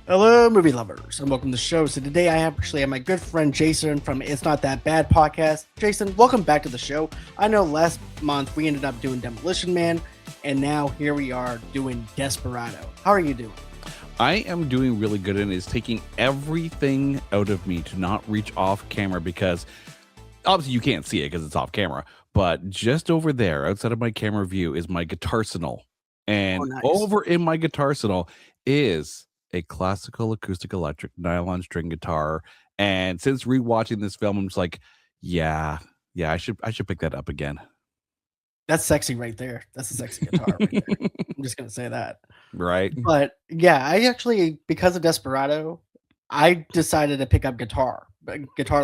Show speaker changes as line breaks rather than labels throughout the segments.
Hello, movie lovers, and welcome to the show. So today I actually have my good friend Jason from It's Not That Bad podcast. Jason, welcome back to the show. I know last month we ended up doing Demolition Man, and now here we are doing Desperado. How are you doing?
I am doing really good, and it's taking everything out of me to not reach off camera because obviously you can't see it because it's off camera. But just over there, outside of my camera view, is my guitar arsenal,
Oh,
and
nice.
over in my guitar arsenal is a classical acoustic electric nylon string guitar. And since rewatching this film, I'm just like, yeah, yeah, I should pick that up again.
That's sexy right there. That's a sexy guitar right there. I'm just gonna say that.
Right?
But yeah, I actually, because of Desperado, I decided to pick up guitar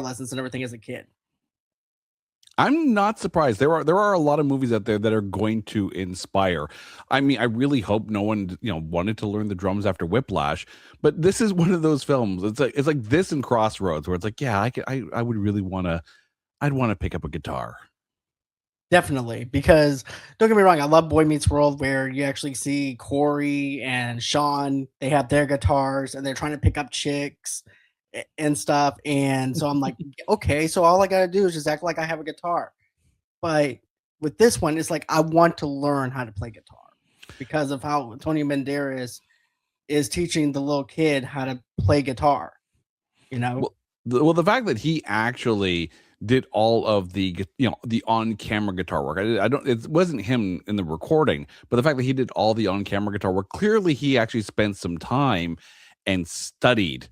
lessons and everything as a kid.
I'm not surprised. There are a lot of movies out there that are going to inspire. I mean, I really hope no one, wanted to learn the drums after Whiplash, but this is one of those films. It's like this and Crossroads where it's like, yeah, I would really want to I'd want to pick up a guitar.
Definitely, because don't get me wrong, I love Boy Meets World where you actually see Corey and Sean, they have their guitars and they're trying to pick up chicks and stuff. And so I'm like, okay, so all I got to do is just act like I have a guitar. But with this one, it's like I want to learn how to play guitar because of how Tony Banderas is teaching the little kid how to play guitar, you know?
Well, the fact that he actually did all of the on-camera guitar work. I don't. It wasn't him in the recording, but the fact that he did all the on-camera guitar work, clearly he actually spent some time and studied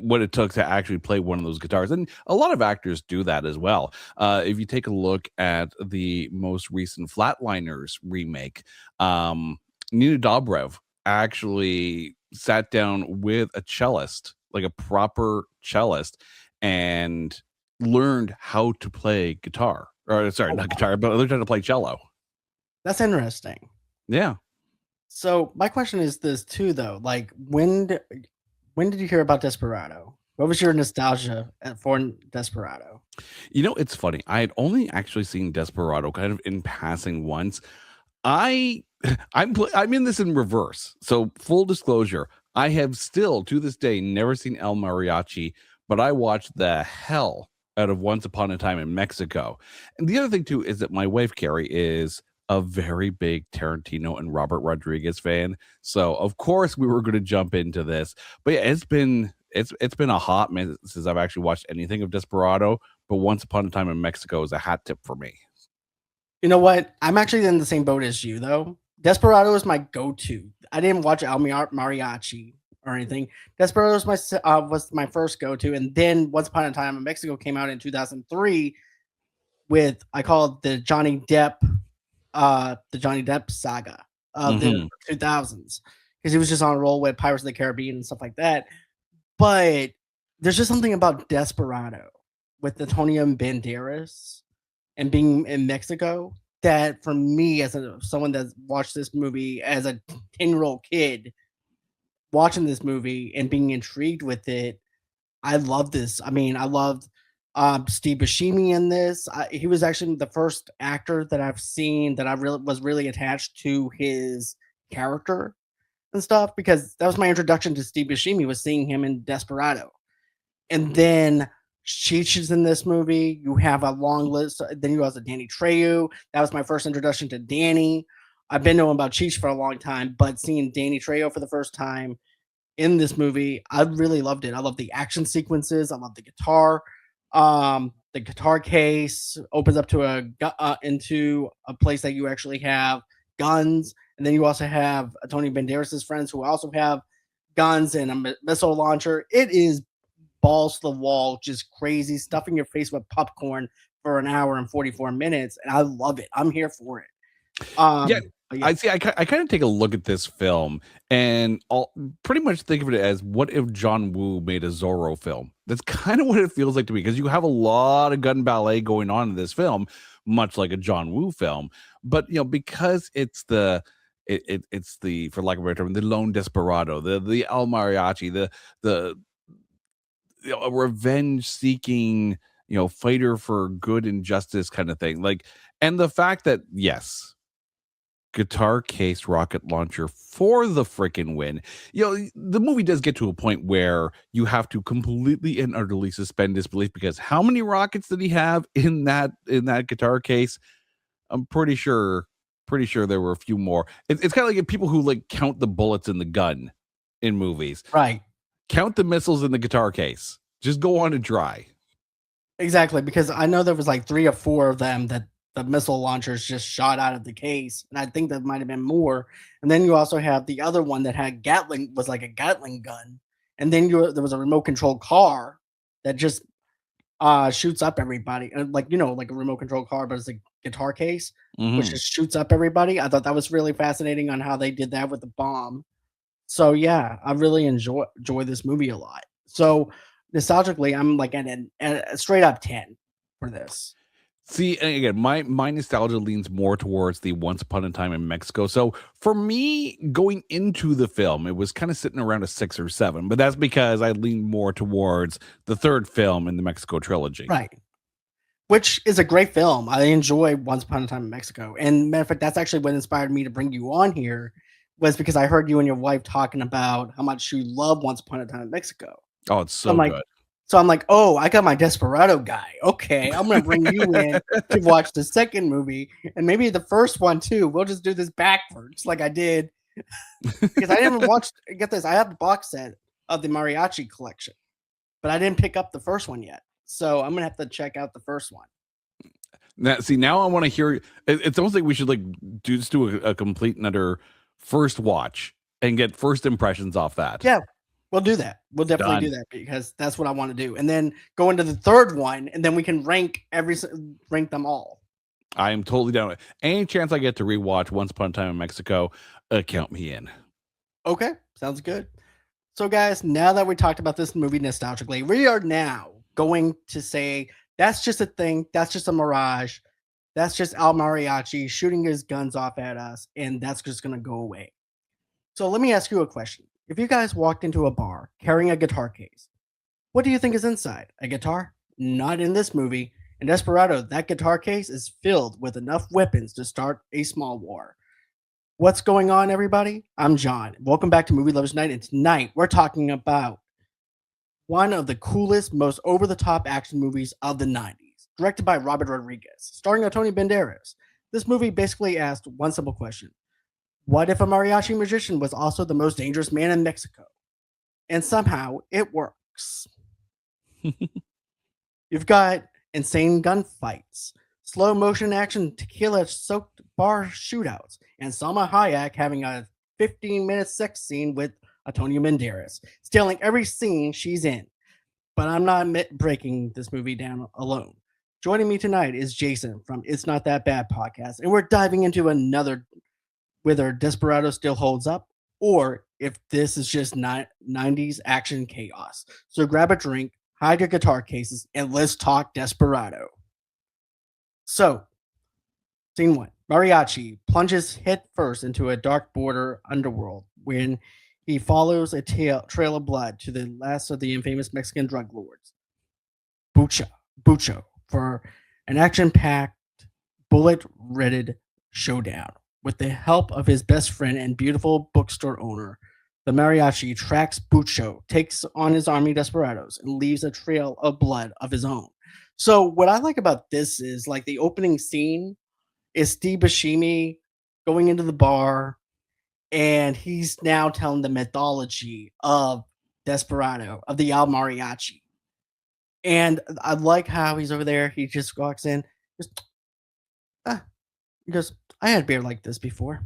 what it took to actually play one of those guitars. And a lot of actors do that as well. If you take a look at the most recent Flatliners remake, Nina Dobrev actually sat down with a cellist, like a proper cellist, and learned how to play guitar. Or sorry,
Oh,
not
wow.
guitar, but learned how to play cello.
That's interesting.
Yeah.
So my question is this too, though. Like, when did you hear about Desperado? What was your nostalgia for Desperado?
It's funny. I had only actually seen Desperado kind of in passing once. I I'm in this in reverse. So full disclosure, I have still to this day never seen El Mariachi, but I watched the hell out of Once Upon a Time in Mexico. And the other thing too is that my wife Carrie is a very big Tarantino and Robert Rodriguez fan. So of course we were going to jump into this. But yeah, it's been a hot minute since I've actually watched anything of Desperado, but Once Upon a Time in Mexico is a hat tip for me.
You know what? I'm actually in the same boat as you, though. Desperado is my go-to. I didn't watch Mariachi or anything. Desperado was my first go-to, and then Once Upon a Time in Mexico came out in 2003 with I call it the Johnny Depp saga of the
Mhm.
2000s because he was just on a roll with Pirates of the Caribbean and stuff like that. But there's just something about Desperado with Antonio Banderas and being in Mexico that for me as someone that's watched this movie as a 10-year-old kid watching this movie and being intrigued with it, I love this. I mean, I loved Steve Buscemi in this. He was actually the first actor that I've seen that I really was really attached to his character and stuff because that was my introduction to Steve Buscemi was seeing him in Desperado. And then Cheech is in this movie. You have a long list. Then you also Danny Trejo. That was my first introduction to Danny. I've been knowing about Cheech for a long time, but seeing Danny Trejo for the first time in this movie, I really loved it. I love the action sequences. I love the guitar. The guitar case opens up to into a place that you actually have guns, and then you also have Tony Banderas' friends who also have guns and a missile launcher. It is balls to the wall, just crazy, stuffing your face with popcorn for an hour and 44 minutes. And I love it. I'm here for it.
Yeah,
But yeah,
I see. I kind of take a look at this film and I'll pretty much think of it as what if John Woo made a Zorro film? That's kind of what it feels like to me because you have a lot of gun ballet going on in this film, much like a John Woo film. But because it's the for lack of a better term, the lone desperado, the El Mariachi, the a revenge seeking fighter for good and justice kind of thing, like, and the fact that yes, guitar case rocket launcher for the freaking win. The movie does get to a point where you have to completely and utterly suspend disbelief, because how many rockets did he have in that guitar case? I'm pretty sure there were a few more. It's kind of like people who like count the bullets in the gun in movies.
Right.
Count the missiles in the guitar case. Just go on a dry.
Exactly, because I know there was like 3 or 4 of them that the missile launchers just shot out of the case, and I think there might have been more. And then you also have the other one that had was like a Gatling gun, and then there was a remote control car that just shoots up everybody, like like a remote control car, but it's a guitar case, which
Mhm.
just shoots up everybody. I thought that was really fascinating on how they did that with the bomb. So yeah, I really enjoy this movie a lot. So nostalgically, I'm like at a straight up 10 for this.
See, and again, my nostalgia leans more towards the Once Upon a Time in Mexico. So for me, going into the film, it was kind of sitting around a 6 or 7, but that's because I lean more towards the third film in the Mexico trilogy.
Right. Which is a great film. I enjoy Once Upon a Time in Mexico. And matter of fact, that's actually what inspired me to bring you on here, was because I heard you and your wife talking about how much you love Once Upon a Time in Mexico.
Oh, it's
I'm
so
like,
good.
oh, I got my Desperado guy. Okay, I'm gonna bring you in to watch the second movie and maybe the first one too. We'll just do this backwards, like I did, because I didn't watch. Get this, I have the box set of the mariachi collection, but I didn't pick up the first one yet. So I'm gonna have to check out the first one.
Now I want to hear. It's almost like we should just do a complete another first watch and get first impressions off that.
Yeah, we'll do that. We'll definitely
Done.
do that because that's what I want to do, and then go into the third one, and then we can rank them all.
I am totally down with it. Any chance I get to rewatch Once Upon a Time in Mexico, count me in.
Okay, sounds good. So, guys, now that we talked about this movie nostalgically, we are now going to say that's just a thing. That's just a mirage. That's just Al Mariachi shooting his guns off at us, and that's just going to go away. So, let me ask you a question. If you guys walked into a bar carrying a guitar case, what do you think is inside? A guitar? Not in this movie. In Desperado, that guitar case is filled with enough weapons to start a small war. What's going on, everybody? I'm John. Welcome back to Movie Lovers Night. And tonight we're talking about one of the coolest, most over the top action movies of the 90s, directed by Robert Rodriguez, starring Antonio Banderas. This movie basically asked one simple question: what if a mariachi magician was also the most dangerous man in Mexico? And somehow it works. You've got insane gunfights, slow motion action, tequila soaked bar shootouts, and Salma Hayek having a 15-minute sex scene with Antonio Banderas, stealing every scene she's in. But I'm not breaking this movie down alone. Joining me tonight is Jason from It's Not That Bad podcast, and we're diving into another whether Desperado still holds up or if this is just 90s action chaos. So grab a drink, hide your guitar cases, and let's talk Desperado. So, scene 1. Mariachi plunges headfirst into a dark border underworld when he follows a trail of blood to the last of the infamous Mexican drug lords, Bucho, for an action-packed, bullet-redded showdown. With the help of his best friend and beautiful bookstore owner, the mariachi tracks Bucho, takes on his army desperados, and leaves a trail of blood of his own. So what I like about this is like the opening scene is Steve Buscemi going into the bar, and he's now telling the mythology of Desperado, of the Al Mariachi. And I like how he's over there. He just walks in, just, he goes, I had beer like this before.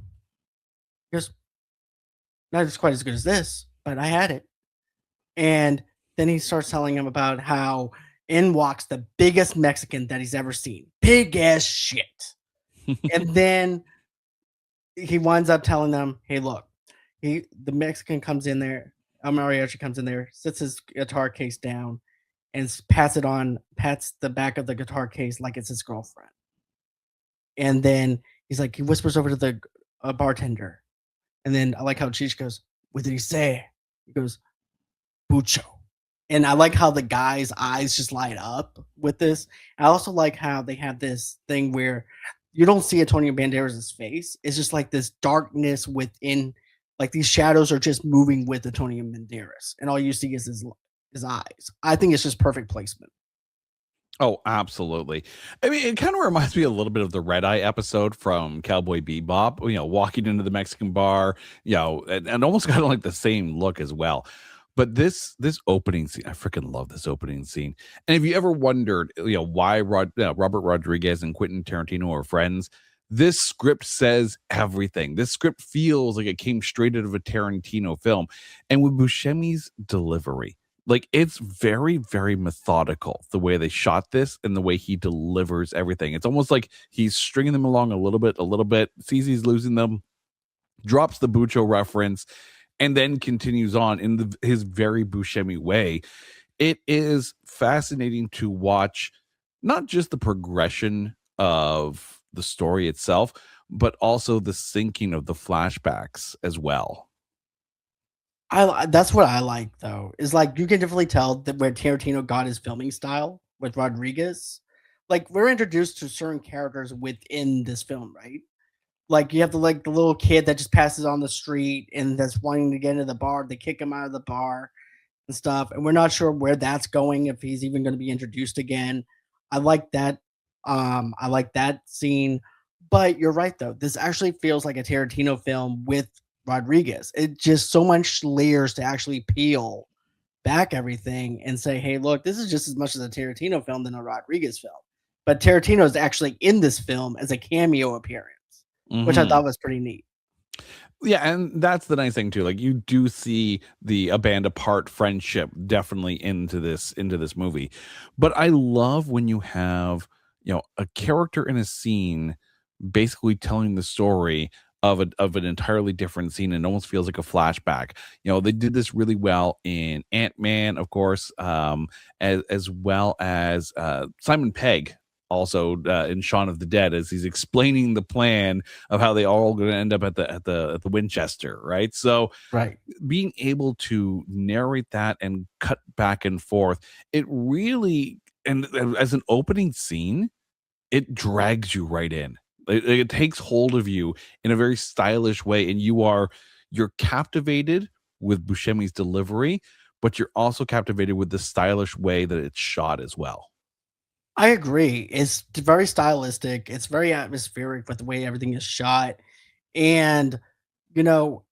He goes, not as quite as good as this, but I had it. And then he starts telling him about how in walks the biggest Mexican that he's ever seen. Big ass shit. And then he winds up telling them, hey, look, the Mexican comes in there, El Mariachi comes in there, sits his guitar case down, and pats the back of the guitar case like it's his girlfriend. And then he's like, he whispers over to the bartender. And then I like how Cheech goes, what did he say? He goes, Bucho. And I like how the guy's eyes just light up with this. I also like how they have this thing where you don't see Antonio Banderas' face. It's just like this darkness within, like these shadows are just moving with Antonio Banderas, and all you see is his eyes. I think it's just perfect placement.
Oh, absolutely. I mean, it kind of reminds me a little bit of the Red Eye episode from Cowboy Bebop, walking into the Mexican bar, and almost kind of like the same look as well. But this opening scene, I freaking love this opening scene. And if you ever wondered, why Robert Rodriguez and Quentin Tarantino are friends, this script says everything. This script feels like it came straight out of a Tarantino film. And with Buscemi's delivery, like, it's very, very methodical the way they shot this and the way he delivers everything. It's almost like he's stringing them along a little bit, sees he's losing them, drops the Bucho reference, and then continues on in his very Buscemi way. It is fascinating to watch not just the progression of the story itself, but also the syncing of the flashbacks as well.
That's what I like though. Is like you can definitely tell that where Tarantino got his filming style with Rodriguez. Like we're introduced to certain characters within this film, right? Like you have the little kid that just passes on the street and that's wanting to get into the bar. They kick him out of the bar and stuff, and we're not sure where that's going, if he's even going to be introduced again. I like that. I like that scene. But you're right though. This actually feels like a Tarantino film with Rodriguez. It just so much layers to actually peel back everything and say, hey, look, this is just as much as a Tarantino film than a Rodriguez film. But Tarantino is actually in this film as a cameo appearance, which I
Mhm.
thought was pretty neat.
Yeah, and that's the nice thing too. Like, you do see the a band apart friendship definitely into this movie. But I love when you have, a character in a scene basically telling the story of an entirely different scene, and almost feels like a flashback. They did this really well in Ant-Man, of course, as well as Simon Pegg also in Shaun of the Dead, as he's explaining the plan of how they all going to end up at the Winchester, right? So
Right.
being able to narrate that and cut back and forth, it really, and as an opening scene, it drags you right in. It takes hold of you in a very stylish way, and you're captivated with Buscemi's delivery, but you're also captivated with the stylish way that it's shot as well.
I agree. It's very stylistic. It's very atmospheric with the way everything is shot. And you know,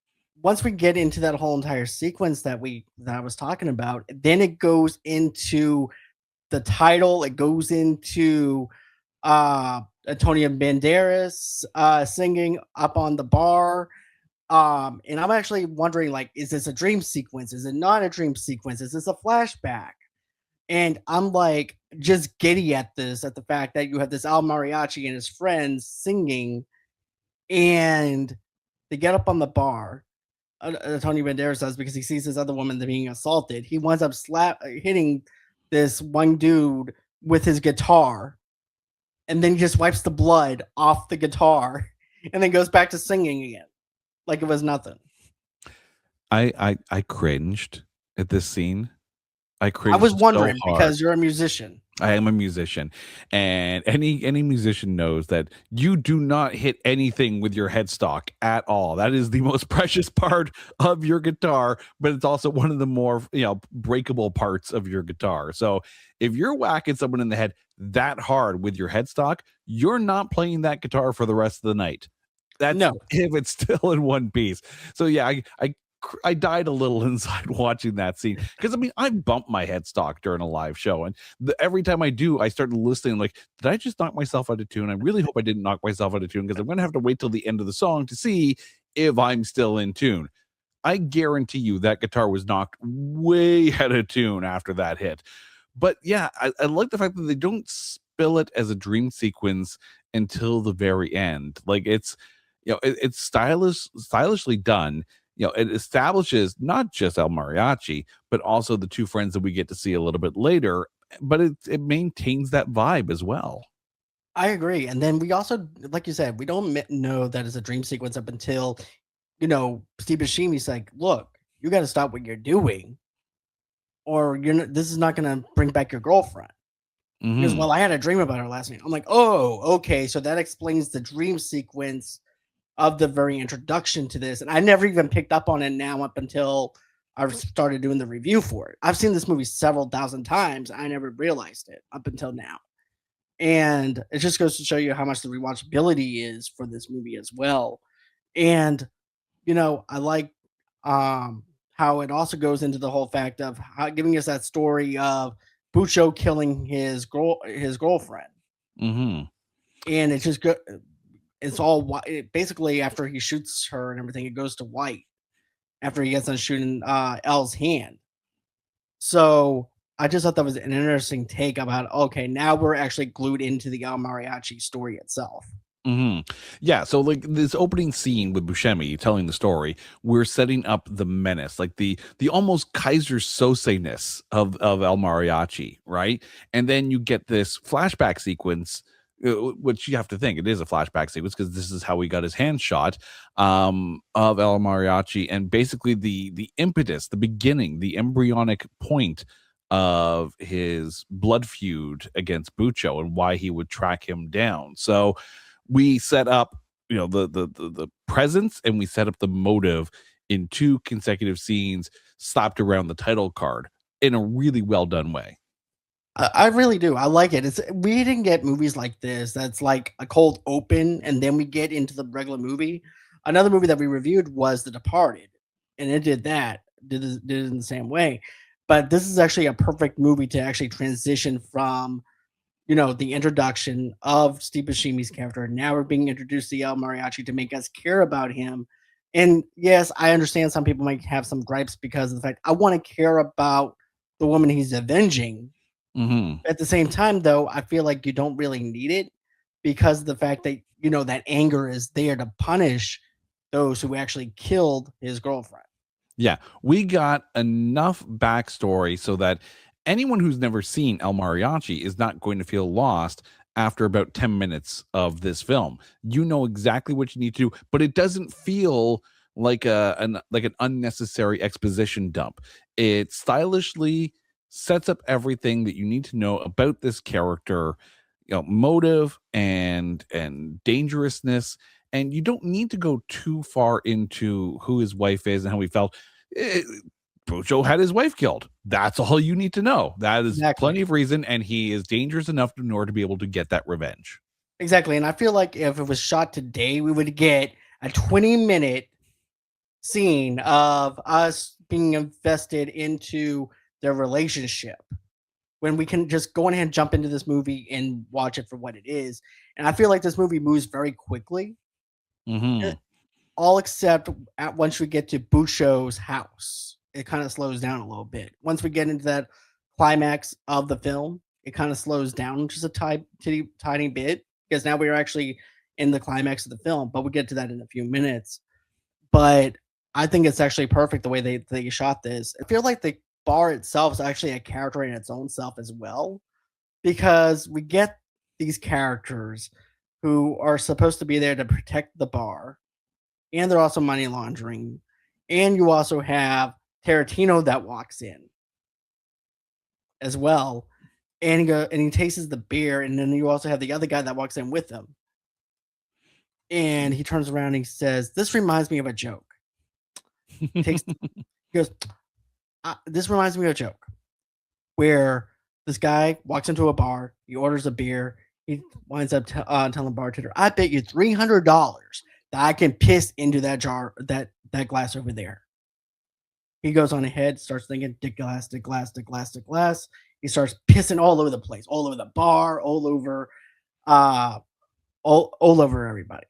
once we get into that whole entire sequence that I was talking about, then it goes into the title. It goes into Antonio Banderas singing up on the bar. And I'm actually wondering, like, is this a dream sequence? Is it not a dream sequence? Is this a flashback? And I'm like just giddy at this, at the fact that you have this Al Mariachi and his friends singing, and they get up on the bar. Tony Banderas does, because he sees this other woman being assaulted. He winds up hitting this one dude with his guitar, and then he just wipes the blood off the guitar, and then goes back to singing again, like it was nothing.
I cringed at this scene. I
I was
cringed so
wondering
hard.
because you're a musician.
I am a musician, and any musician knows that you do not hit anything with your headstock at all. That is the most precious part of your guitar, but it's also one of the more, breakable parts of your guitar. So if you're whacking someone in the head that hard with your headstock, you're not playing that guitar for the rest of the night. That's
No,
if it's still in one piece. So yeah, I died a little inside watching that scene, because I mean, I bumped my headstock during a live show, and every time I do, I start listening like, did I just knock myself out of tune? I really hope I didn't knock myself out of tune, because I'm going to have to wait till the end of the song to see if I'm still in tune. I guarantee you that guitar was knocked way out of tune after that hit. But yeah, I like the fact that they don't spill it as a dream sequence until the very end. Like, it's stylishly done. It establishes not just El Mariachi, but also the two friends that we get to see a little bit later. But it maintains that vibe as well.
I agree. And then we also, like you said, we don't know that it's a dream sequence up until, Steve Buscemi's like, look, you got to stop what you're doing, or you're not, this is not going to bring back your girlfriend. He goes,
Mhm.
"Well, I had a dream about her last night." I'm like, "Oh, okay, so that explains the dream sequence of the very introduction to this." And I never even picked up on it now up until I started doing the review for it. I've seen this movie several thousand times. I never realized it up until now. And it just goes to show you how much the rewatchability is for this movie as well. And I like um how it also goes into the whole fact of how giving us that story of Bucho killing his girlfriend.
Mhm.
And it's just good. It's all basically after he shoots her and everything, it goes to white after he gets done shooting L's hand. So I just thought that was an interesting take about okay, now we're actually glued into the El Mariachi story itself.
Mhm. Yeah, so, like, this opening scene with Buscemi telling the story, we're setting up the menace, like, the almost Kaiser Sose-ness of El Mariachi, right? And then you get this flashback sequence, which you have to think it is a flashback sequence because this is how he got his hand shot, of El Mariachi, and basically the impetus, the beginning, the embryonic point of his blood feud against Bucho and why he would track him down. So, we set up, the presence, and we set up the motive in 2 consecutive scenes slapped around the title card in a really well done way.
I really do. I like it. We didn't get movies like this that's like a cold open and then we get into the regular movie. Another movie that we reviewed was The Departed, and it did that. Did it in the same way. But this is actually a perfect movie to actually transition from, the introduction of Steve Buscemi's character. Now we're being introduced to El Mariachi to make us care about him. And yes, I understand some people might have some gripes because of the fact I want to care about the woman he's avenging.
Mhm.
At the same time, though, I feel like you don't really need it because of the fact that, that anger is there to punish those who actually killed his girlfriend.
Yeah, we got enough backstory so that anyone who's never seen El Mariachi is not going to feel lost after about 10 minutes of this film. You know exactly what you need to do, but it doesn't feel like an unnecessary exposition dump. It stylishly sets up everything that you need to know about this character, motive and dangerousness, and you don't need to go too far into who his wife is and how he felt. Eh, Bojo had his wife killed. That's all you need to know. That is plenty
Exactly.
of reason, and he is dangerous enough in order to be able to get that revenge.
Exactly. And I feel like if it was shot today, we would get a 20-minute scene of us being invested into their relationship when we can just go ahead and jump into this movie and watch it for what it is. And I feel like this movie moves very quickly, eh,
Mhm.
all except at once we get to Busho's house. It kind of slows down a little bit. Once we get into that climax of the film, it kind of slows down just a tiny bit because now we are actually in the climax of the film, but we'll get to that in a few minutes. But I think it's actually perfect the way they shot this. I feel like the bar itself is actually a character in its own self as well, because we get these characters who are supposed to be there to protect the bar, and they're also money laundering. And you also have Tarantino that walks in as well, and he tastes the beer, and then you also have the other guy that walks in with him, and he turns around and he says, "This reminds me of a joke." Takes he goes, "This reminds me of a joke where this guy walks into a bar, he orders a beer, he winds up telling the bartender, 'I bet you $300 that I can piss into that jar, that glass over there.'" He goes on ahead, starts thinking, "Dick glass, dick glass, dick glass, dick glass." He starts pissing all over the place, all over the bar, uh, all over everybody.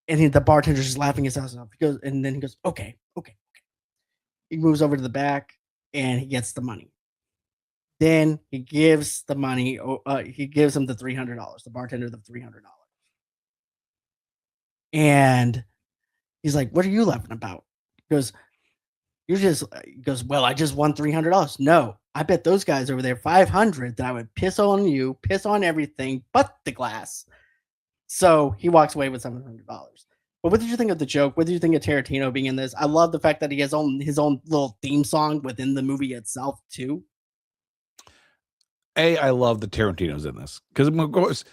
And the bartender's just laughing his ass off. He goes, and then he goes, "Okay, okay." He moves over to the back and he gets the money. Then he gives the money. He gives him the $300. The bartender the $300, and he's like, "What are you laughing about?" He goes, "You're just." He goes, "Well, I just won $300." "No, I bet those guys over there 500 that I would piss on you, piss on everything but the glass." So he walks away with $700. But what did you think of the joke? What did you think of Tarantino being in this? I love the fact that he has his own little theme song within the movie itself too.
I love the Tarantino's in this because of course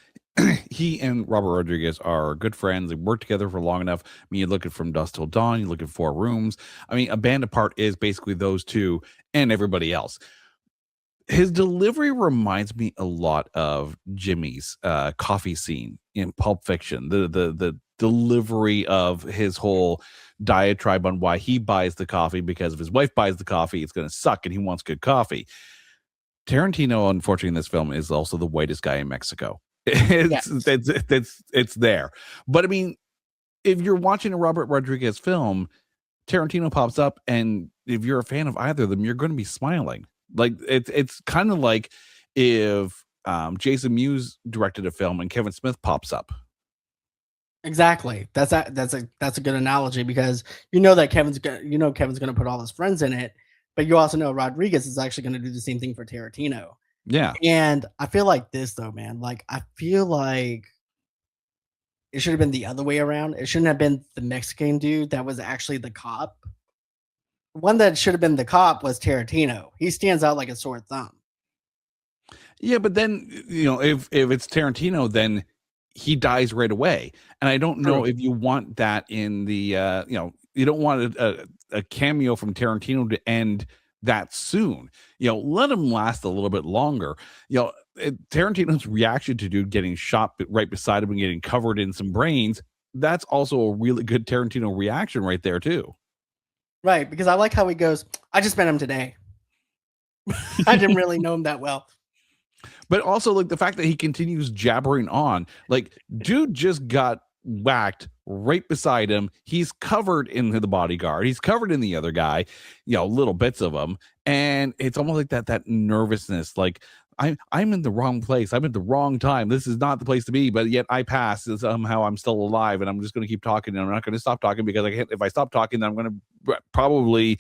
he and Robert Rodriguez are good friends. They work together for long enough. I mean, you look at From Dusk Till Dawn, you look at Four Rooms. I mean, A Band Apart is basically those two and everybody else. His delivery reminds me a lot of Jimmy's coffee scene in Pulp Fiction. The delivery of his whole diatribe on why he buys the coffee, because if his wife buys the coffee, it's going to suck, and he wants good coffee. Tarantino, unfortunately, in this film is also the whitest guy in Mexico.
Yes.
It's there. But I mean, if you're watching a Robert Rodriguez film, Tarantino pops up, and if you're a fan of either of them, you're going to be smiling. Like it's kind of like if Jason Mewes directed a film and Kevin Smith pops up.
Exactly. That's a good analogy because Kevin's gonna put all his friends in it, but you also know Rodriguez is actually gonna do the same thing for Tarantino.
Yeah.
And I feel like this though, man. Like I feel like it should have been the other way around. It shouldn't have been the Mexican dude that was actually the cop. One that should have been the cop was Tarantino. He stands out like a sore thumb.
Yeah, but then if it's Tarantino, then he dies right away, and I don't know
True.
if you want that in the you don't want a cameo from Tarantino to end that soon. Let him last a little bit longer. Tarantino's reaction to dude getting shot right beside him and getting covered in some brains. That's also a really good Tarantino reaction right there too.
Right, because I like how he goes, I just met him today. I didn't really know him that well.
But also, like, the fact that he continues jabbering on, like, dude just got whacked right beside him. He's covered in the bodyguard. He's covered in the other guy, little bits of him. And it's almost like that nervousness, like, I'm in the wrong place. I'm at the wrong time. This is not the place to be, but yet I pass. And somehow I'm still alive, and I'm just going to keep talking. And I'm not going to stop talking because if I stop talking, then I'm going to probably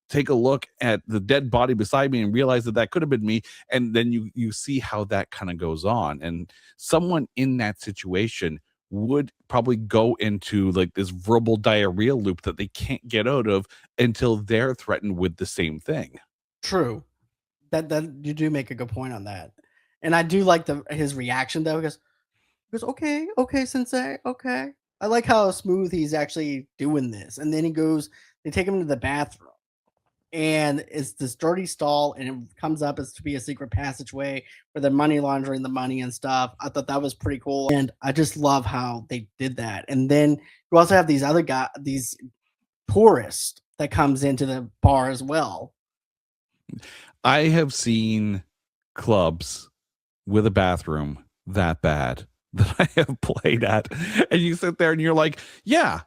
take a look at the dead body beside me and realize that could have been me. And then you see how that kind of goes on, and someone in that situation would probably go into like this verbal diarrhea loop that they can't get out of until they're threatened with the same thing.
True. That you do make a good point on that. And I do like his reaction though. He goes, okay, okay, sensei, okay. I like how smooth he's actually doing this. And then they take him to the bathroom. And it's this dirty stall, and it comes up as to be a secret passageway where they're money laundering the money and stuff. I thought that was pretty cool, and I just love how they did that. And then you also have these tourists that comes into the bar as well.
I have seen clubs with a bathroom that bad that I have played at, and you sit there and you're like, yeah,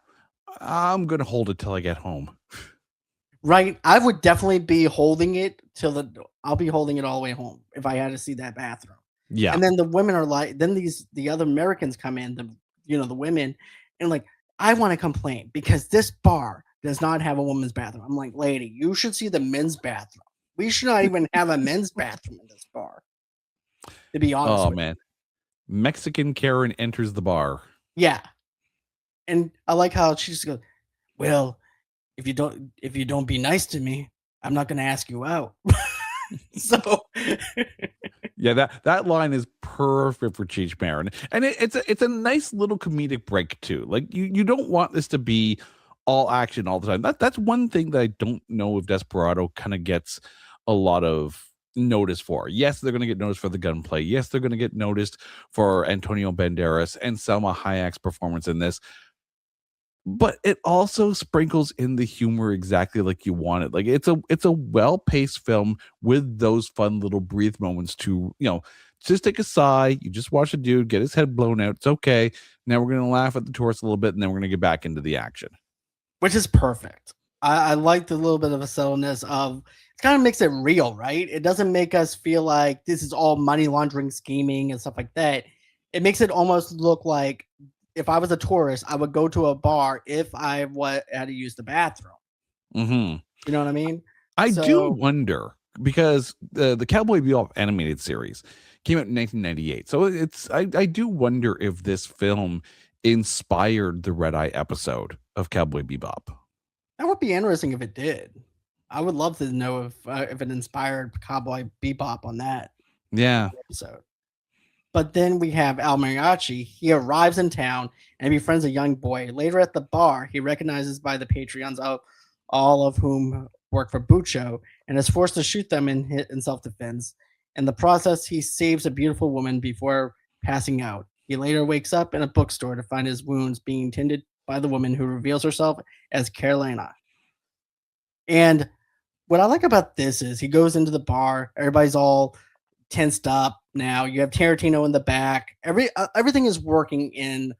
I'm gonna hold it till I get home.
Right? I would definitely be holding it I'll be holding it all the way home if I had to see that bathroom.
Yeah.
And then the women are like, then the other Americans come in, the women, and like, I want to complain because this bar does not have a woman's bathroom. I'm like, lady, you should see the men's bathroom. We should not even have a men's bathroom in this bar. To be honest
Oh
with you.
man. Mexican Karen enters the bar.
Yeah. And I like how she just goes, well, if you don't be nice to me, I'm not gonna ask you out. So
Yeah, that line is perfect for Cheech Marin, and it's a nice little comedic break too. Like you don't want this to be all action all the time. That's one thing that I don't know if Desperado kind of gets a lot of notice for. Yes, they're going to get noticed for the gunplay. Yes, they're going to get noticed for Antonio Banderas and Salma Hayek's performance in this. But it also sprinkles in the humor exactly like you want it. Like it's a well-paced film with those fun little breathe moments to, just take a sigh. You just watch a dude get his head blown out. It's okay. Now we're gonna laugh at the tourist a little bit, and then we're gonna get back into the action.
which is perfect. I like the little bit of a subtleness of it kind of makes it real, right? It doesn't make us feel like this is all money laundering scheming and stuff like that. It makes it almost look like if I was a tourist, I would go to a bar if I had to use the bathroom.
Mm-hmm.
You know what I mean?
I do
So
wonder because the Cowboy Bebop animated series came out in 1998. So I do wonder if this film inspired the Red Eye episode of Cowboy Bebop.
that would be interesting if it did. I would love to know if it inspired Cowboy Bebop on that.
Yeah.
episode. But then we have Al Mariachi. He arrives in town and befriends a young boy. Later at the bar, he recognizes by the Patreons of all of whom work for Bucho and is forced to shoot them in self defense. In the process, he saves a beautiful woman before passing out. He later wakes up in a bookstore to find his wounds being tended by the woman who reveals herself as Carolina. And what I like about this is he goes into the bar, everybody's all tensed up now. You have Tarantino in the back. Everything is working in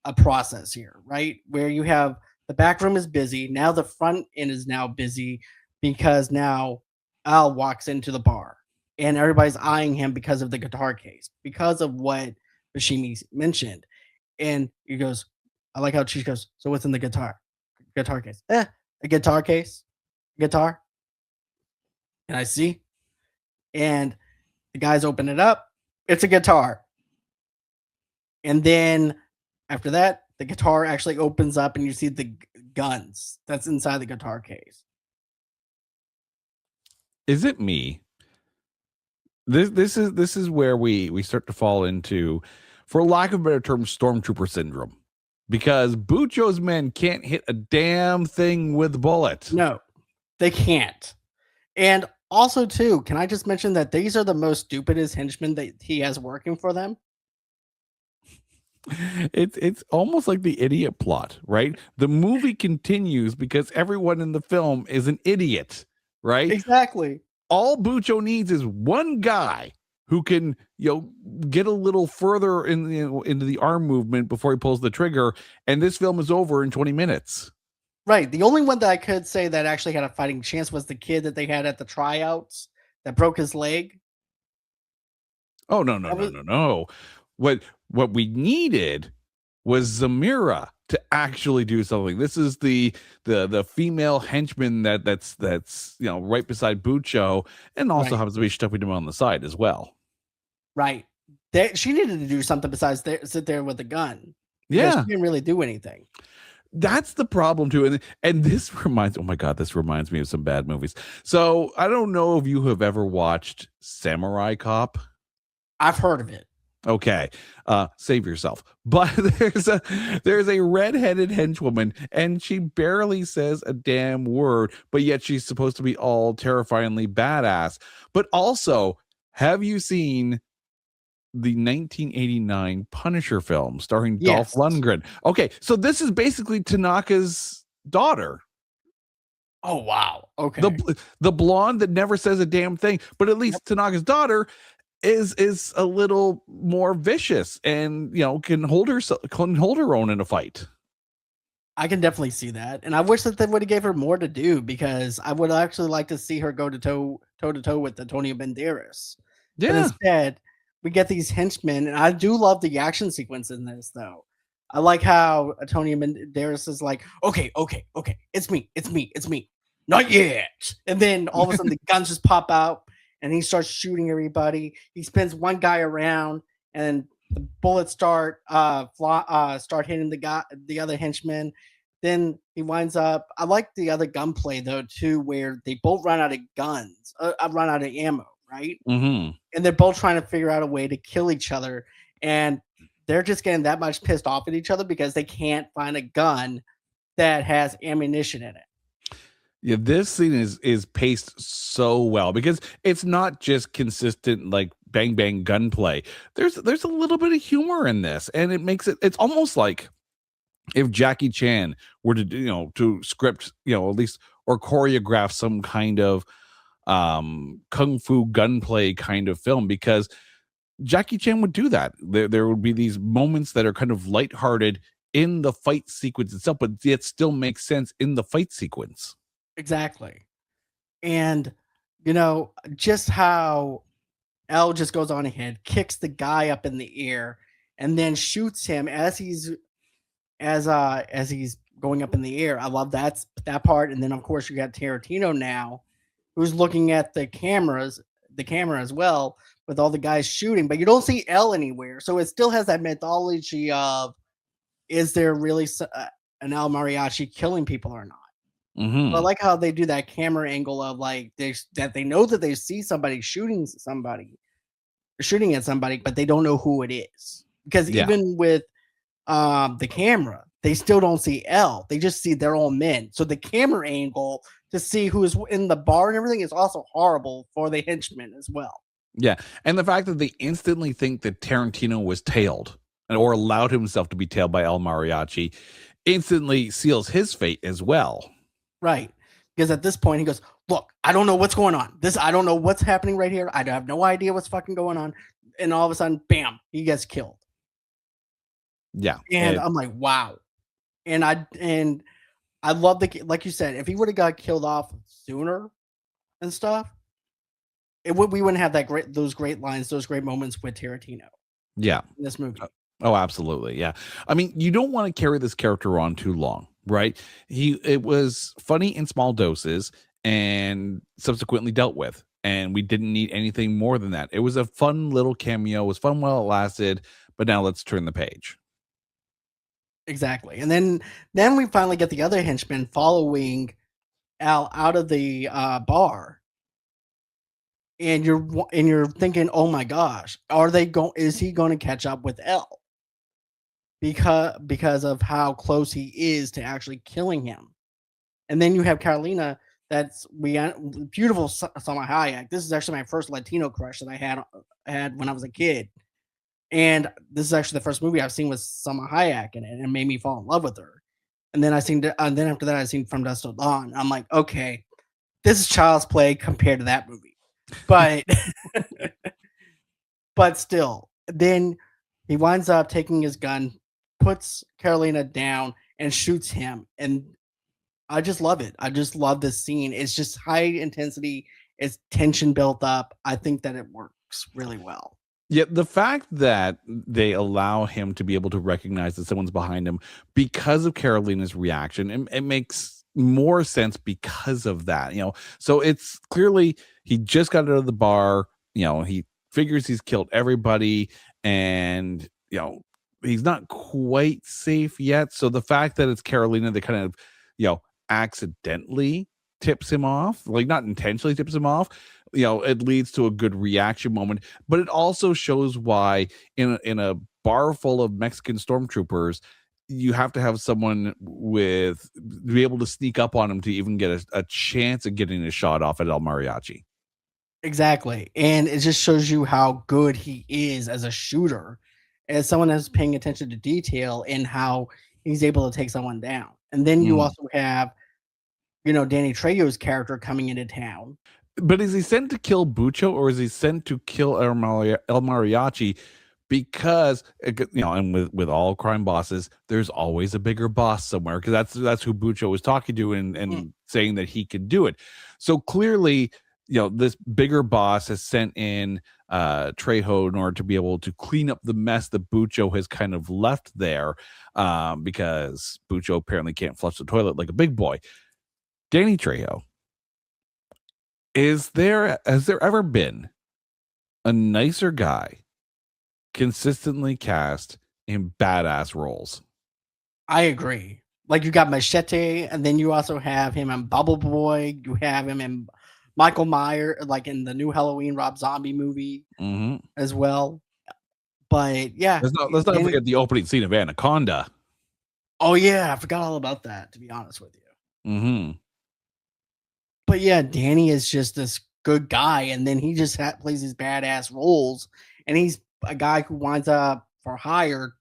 a process here, right? Where you have the back room is busy. Now the front end is now busy because now Al walks into the bar and everybody's eyeing him because of the guitar case, because of what Bashimi mentioned. And he goes, I like how she goes, so what's in the guitar case? A guitar case, guitar. And I see. And the guys open it up. It's a guitar. And then after that, the guitar actually opens up and you see the guns that's inside the guitar case.
Is it me? This is where we start to fall into, for lack of a better term, stormtrooper syndrome. Because Bucho's men can't hit a damn thing with bullets.
No, they can't. And also, too, can I just mention that these are the most stupidest henchmen that he has working for them?
It's almost like the idiot plot, right? The movie continues because everyone in the film is an idiot, right?
Exactly.
All Bucho needs is one guy who can, get a little further into the arm movement before he pulls the trigger, and this film is over in 20 minutes.
Right. The only one that I could say that actually had a fighting chance was the kid that they had at the tryouts that broke his leg.
Oh, no. What we needed was Zamira to actually do something. This is the female henchman that's right beside Bucho, and also
Right.
happens to be stuffing him on the side as well.
Right. She needed to do something besides sit there with a gun. Because
Yeah.
she didn't really do anything.
That's the problem too. And this reminds, oh my God, this reminds me of some bad movies. So I don't know if you have ever watched Samurai Cop.
I've heard of it.
Okay, save yourself. But there's a redheaded henchwoman, and she barely says a damn word, but yet she's supposed to be all terrifyingly badass. But also, have you seen the 1989 Punisher film starring Dolph
Yes.
Lundgren? Okay, so this is basically Tanaka's daughter.
Oh, wow. Okay.
The blonde that never says a damn thing, but at least Tanaka's daughter is a little more vicious and can hold her own in a fight.
I can definitely see that. And I wish that they would have gave her more to do because I would actually like to see her go to toe with Antonio Banderas. But
Yeah.
instead, we get these henchmen, and I do love the action sequence in this though. I like how Antonio Banderas is like, okay, it's me. Not yet. And then all of a sudden the guns just pop out and he starts shooting everybody. He spins one guy around and the bullets start hitting the other henchman. Then he winds up. I like the other gunplay though too, where they both run out of guns, run out of ammo, right?
Mm-hmm.
And they're both trying to figure out a way to kill each other, and they're just getting that much pissed off at each other because they can't find a gun that has ammunition in it.
Yeah, this scene is paced so well because it's not just consistent like bang bang gunplay. There's a little bit of humor in this, and it makes it's almost like if Jackie Chan were to to script at least or choreograph some kind of kung fu gunplay kind of film, because Jackie Chan would do that. There would be these moments that are kind of lighthearted in the fight sequence itself, but it still makes sense in the fight sequence.
Exactly. And just how L just goes on ahead, kicks the guy up in the air, and then shoots him as he's going up in the air. I love that part. And then of course you got Tarantino now, who's looking at the camera as well, with all the guys shooting, but you don't see L anywhere. So it still has that mythology of, is there really an El Mariachi killing people or not?
Mm-hmm.
I like how they do that camera angle of like they know that they see somebody shooting somebody, shooting at somebody, but they don't know who it is. Because
Yeah.
even with the camera, they still don't see L. They just see their own men. So the camera angle to see who is in the bar and everything is also horrible for the henchmen as well.
Yeah. And the fact that they instantly think that Tarantino was tailed or allowed himself to be tailed by El Mariachi instantly seals his fate as well.
Right. Because at this point he goes, look, I don't know what's going on. I don't know what's happening right here. I have no idea what's fucking going on. And all of a sudden, bam, he gets killed.
Yeah.
And I'm like, wow. And I love like you said, if he would have got killed off sooner and stuff, we wouldn't have those great lines, those great moments with Tarantino.
Yeah.
In this movie.
Oh, absolutely. Yeah. I mean, you don't want to carry this character on too long, right? It was funny in small doses and subsequently dealt with. And we didn't need anything more than that. It was a fun little cameo. It was fun while it lasted, but now let's turn the page.
Exactly. And then we finally get the other henchmen following Al out of the bar. And you're thinking, "Oh my gosh, is he going to catch up with L?" Because of how close he is to actually killing him. And then you have Carolina, beautiful Salma Hayek. This is actually my first Latino crush that I had when I was a kid. And this is actually the first movie I've seen with Salma Hayek in it, and it made me fall in love with her. And then after that I seen From Dusk Till Dawn. I'm like, okay, this is child's play compared to that movie. But but still, then he winds up taking his gun, puts Carolina down, and shoots him. And I just love it. I just love this scene. It's just high intensity. It's tension built up. I think that it works really well.
Yeah, the fact that they allow him to be able to recognize that someone's behind him because of Carolina's reaction, it makes more sense because of that. So it's clearly he just got out of the bar. He figures he's killed everybody, and he's not quite safe yet. So the fact that it's Carolina that kind of accidentally tips him off, like not intentionally tips him off, it leads to a good reaction moment. But it also shows why in a bar full of Mexican stormtroopers, you have to have someone be able to sneak up on him to even get a chance of getting a shot off at El Mariachi.
Exactly. And it just shows you how good he is as a shooter, as someone that's paying attention to detail and how he's able to take someone down. And then you also have, Danny Trejo's character coming into town.
But is he sent to kill Bucho, or is he sent to kill El Mariachi? Because and with all crime bosses, there's always a bigger boss somewhere, because that's who Bucho was talking to and saying that he could do it. So clearly, this bigger boss has sent in Trejo in order to be able to clean up the mess that Bucho has kind of left there, because Bucho apparently can't flush the toilet like a big boy. Danny Trejo, has there ever been a nicer guy consistently cast in badass roles?
I agree. Like, you got Machete, and then you also have him in Bubble Boy. You have him in Michael Myers, like in the new Halloween Rob Zombie movie as well. But yeah,
let's not forget the opening scene of Anaconda.
Oh yeah, I forgot all about that, to be honest with you. But yeah, Danny is just this good guy, and then he just plays these badass roles, and he's a guy who winds up for hire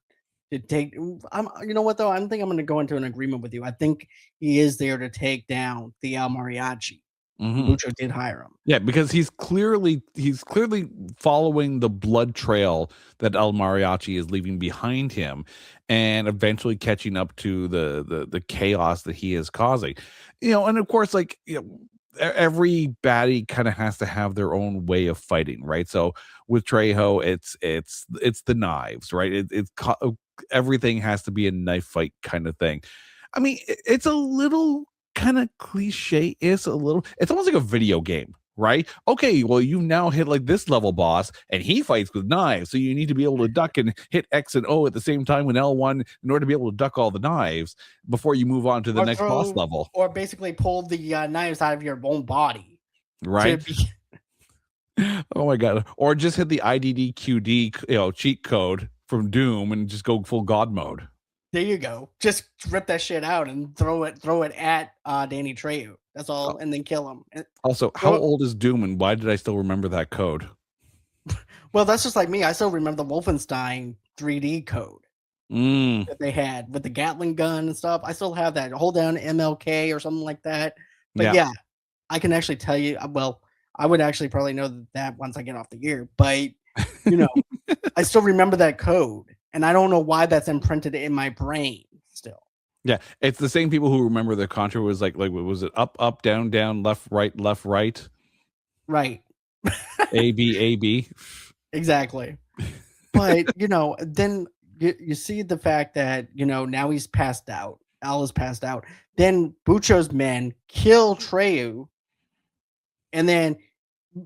to take. You know what though? I think I'm going to go into an agreement with you. I think he is there to take down the El Mariachi. Bucho did hire him.
Yeah, because he's clearly following the blood trail that El Mariachi is leaving behind him, and eventually catching up to the chaos that he is causing. And of course, every baddie kind of has to have their own way of fighting, right? So with Trejo, it's the knives, right? Everything has to be a knife fight kind of thing. I mean, it's a little kind of cliche. It's almost like a video game, right? Okay, well, you now hit like this level boss, and he fights with knives, so you need to be able to duck and hit X and O at the same time with L1 in order to be able to duck all the knives before you move on to the next boss level,
or basically pull the knives out of your own body,
right? Oh my god! Or just hit the IDDQD, cheat code from Doom and just go full God mode.
There you go. Just rip that shit out and throw it at Danny Trejo. That's all, and then kill him.
Also, how old is Doom, and why did I still remember that code?
Well, that's just like me. I still remember the Wolfenstein 3D code that they had with the Gatling gun and stuff. I still have that. Hold down MLK or something like that. But yeah, I can actually tell you. Well, I would actually probably know that once I get off the air. But I still remember that code, and I don't know why that's imprinted in my brain still.
Yeah, it's the same people who remember the Contra was like was it up, up, down, down, left, right,
right,
A B A B.
Exactly. But then you see the fact that now he's passed out. Al is passed out. Then Bucho's men kill Treyu, and then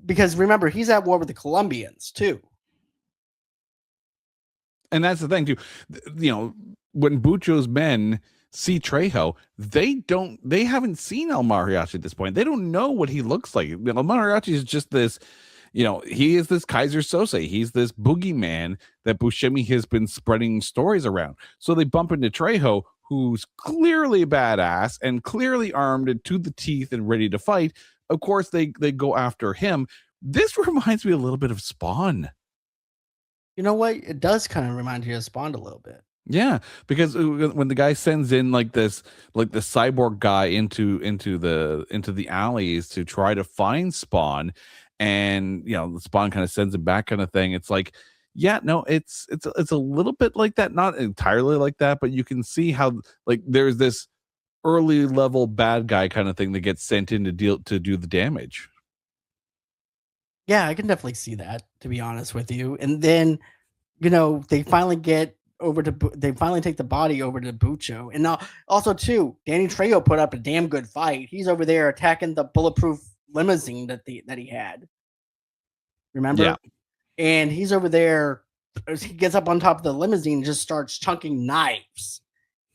because remember he's at war with the Colombians too.
And that's the thing too. When Bucho's men see Trejo, they haven't seen El Mariachi at this point. They don't know what he looks like. El Mariachi is just this, he is this Kaiser Sose. He's this boogeyman that Buscemi has been spreading stories around. So they bump into Trejo, who's clearly a badass and clearly armed and to the teeth and ready to fight. Of course, they go after him. This reminds me a little bit of Spawn.
You know what? It does kind of remind you of Spawn a little bit.
Yeah, because when the guy sends in like the cyborg guy into the alleys to try to find Spawn, and the Spawn kind of sends him back, kind of thing. It's like, yeah, no, it's a little bit like that, not entirely like that, but you can see how like there's this early level bad guy kind of thing that gets sent in to do the damage.
Yeah, I can definitely see that, to be honest with you. And then, they finally take the body over to Bucho. And now also too, Danny Trejo put up a damn good fight. He's over there attacking the bulletproof limousine that he had. Remember?
Yeah.
And he's over there, he gets up on top of the limousine and just starts chunking knives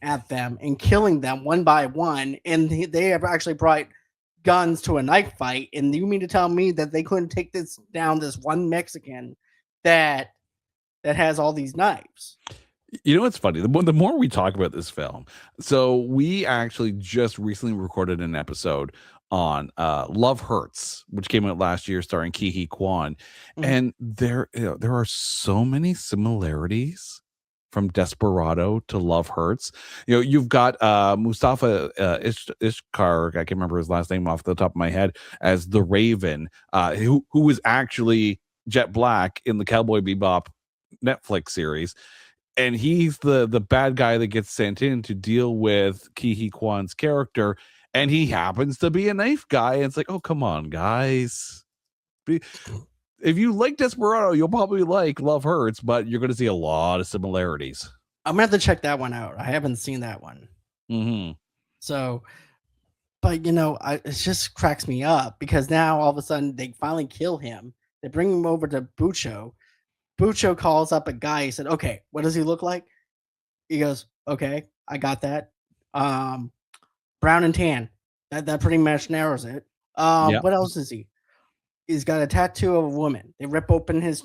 at them and killing them one by one. And they have actually brought guns to a knife fight, and you mean to tell me that they couldn't take this one Mexican that has all these knives?
You know what's funny? The more we talk about this film, so we actually just recently recorded an episode on Love Hurts, which came out last year, starring Ke Kwan, and there are so many similarities from Desperado to Love Hurts. You've got Mustafa Ishkar, I can't remember his last name off the top of my head, as the Raven, who was actually Jet Black in the Cowboy Bebop Netflix series. And he's the bad guy that gets sent in to deal with Ke Kwan's character, and he happens to be a knife guy. And it's like, oh, come on, guys. If you like Desperado, you'll probably like Love Hurts, but you're going to see a lot of similarities.
I'm going to have to check that one out. I haven't seen that one.
Mm-hmm.
So, but it just cracks me up because now all of a sudden they finally kill him. They bring him over to Bucho. Bucho calls up a guy. He said, okay, what does he look like? He goes, okay, I got that. Brown and tan. That pretty much narrows it. What else is he? He's got a tattoo of a woman. They rip open his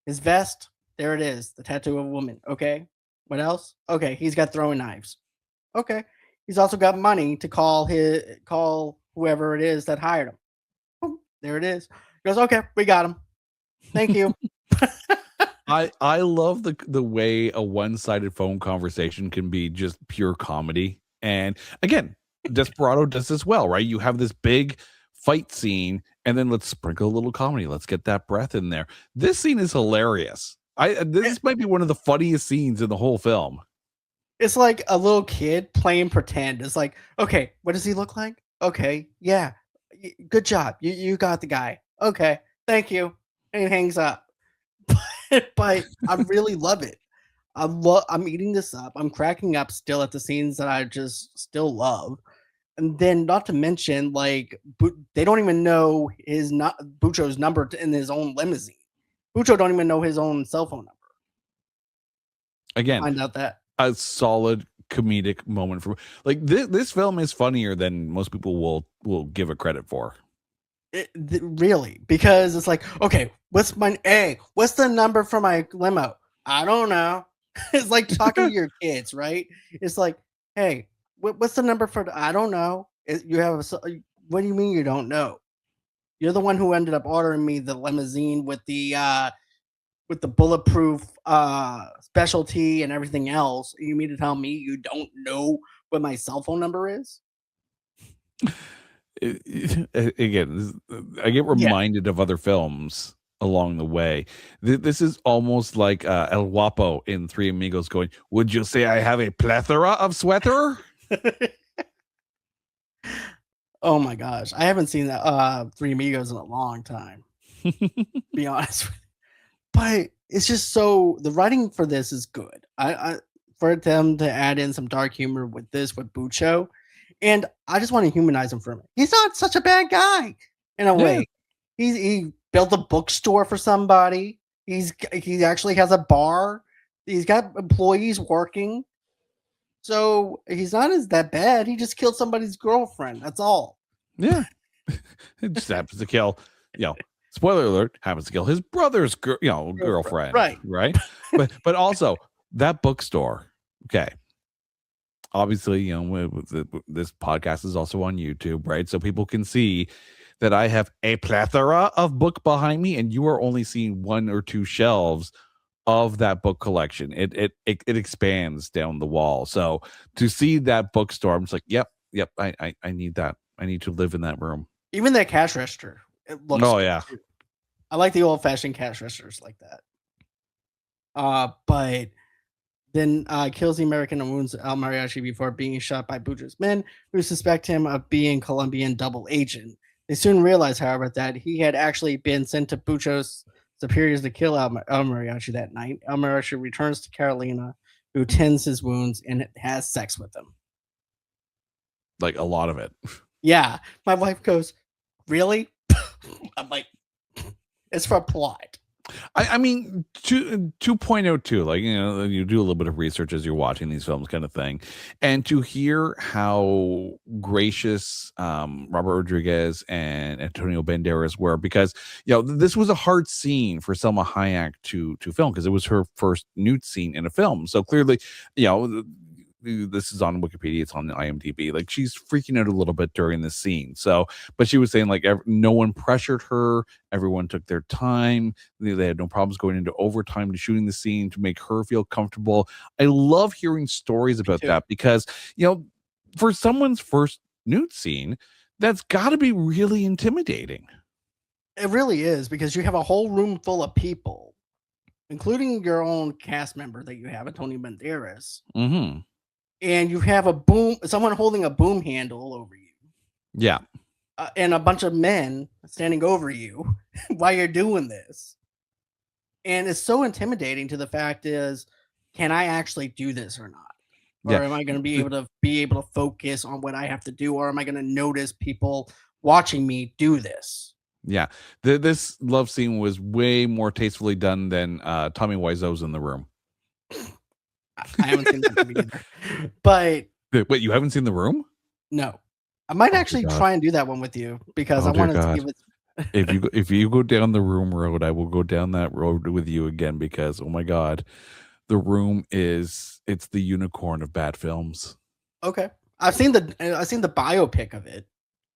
vest. There it is, the tattoo of a woman. Okay, what else? Okay, he's got throwing knives. Okay, he's also got money to call whoever it is that hired him. Boom, there it is. He goes, okay, we got him. Thank you.
I love the way a one-sided phone conversation can be just pure comedy. And again, Desperado does this well, right? You have this big fight scene, and then let's sprinkle a little comedy. Let's get that breath in there. This scene is hilarious. This might be one of the funniest scenes in the whole film.
It's like a little kid playing pretend. It's like, okay, what does he look like? Okay, yeah, good job. You got the guy. Okay, thank you. And he hangs up. But I really love it. I'm eating this up. I'm cracking up still at the scenes that I just still love. And then, not to mention, like, they don't even know Bucho's number in his own limousine. Bucho don't even know his own cell phone number.
Again,
find out that
a solid comedic moment for like this film is funnier than most people will give it credit for.
Really, because it's like, okay, what's the number for my limo? I don't know. It's like talking to your kids, right? It's like, hey, what's the number for I don't know. You have what do you mean you don't know? You're the one who ended up ordering me the limousine with the bulletproof specialty and everything else. You mean to tell me you don't know what my cell phone number is?
Again, I get
Yeah.
reminded of other films along the way. This is almost like El Guapo in Three Amigos going, "Would you say I have a plethora of sweater?"
Oh my gosh, I haven't seen that Three Amigos in a long time, to be honest. But it's just so the writing for this is good. I for them to add in some dark humor with this with Bucho, and I just want to humanize him for a minute. He's not such a bad guy in a
Yeah,
way. He built a bookstore for somebody. He actually has a bar. He's got employees working. So he's not as that bad. He just killed somebody's girlfriend. That's all.
yeah. It just happens to kill, spoiler alert, happens to kill his brother's
Girlfriend.
girlfriend,
Right.
right? But also that bookstore. Okay. Obviously, this podcast is also on YouTube, right? So people can see that I have a plethora of book behind me, and you are only seeing one or two shelves of that book collection. It expands down the wall. So to see that bookstore, I'm just like, yep, I need that. I need to live in that room.
Even that cash register, it looks
Oh
good
yeah.
too. I like the old fashioned cash registers like that. But then kills the American and wounds El Mariachi before being shot by Bujo's men, who suspect him of being Colombian double agent. They soon realize, however, that he had actually been sent to Bujo's superiors to kill El Mariachi that night. El Mariachi returns to Carolina, who tends his wounds and has sex with him.
Like a lot of it.
Yeah, my wife goes, "Really?" I'm like, "It's for plot."
I mean, 2.02, like, you do a little bit of research as you're watching these films kind of thing. And to hear how gracious Robert Rodriguez and Antonio Banderas were, because, this was a hard scene for Selma Hayek to film because it was her first nude scene in a film. So clearly, this is on Wikipedia, it's on the IMDb. Like, she's freaking out a little bit during this scene. So, but she was saying like no one pressured her. Everyone took their time. They had no problems going into overtime to shooting the scene to make her feel comfortable. I love hearing stories about
too.
that because, for someone's first nude scene, that's got to be really intimidating.
It really is because you have a whole room full of people, including your own cast member that you have, Antonio Banderas,
Mm-hmm.
and you have someone holding a boom handle over you,
Yeah.
and a bunch of men standing over you while you're doing this. And it's so intimidating to the fact is, can I actually do this or not?
Yeah.
Or am I going to be able to focus on what I have to do? Or am I going to notice people watching me do this?
Yeah. This love scene was way more tastefully done than Tommy Wiseau's in the room.
I haven't seen that movie either. But
Wait, you haven't seen The Room?
no, I might
Oh,
actually
God.
try and do that one with you because
Oh,
I
dear
want to
God.
give it.
If you go down the Room road, I will go down that road with you again because, oh my God, The Room it's the unicorn of bad films.
Okay, I've seen the biopic of it.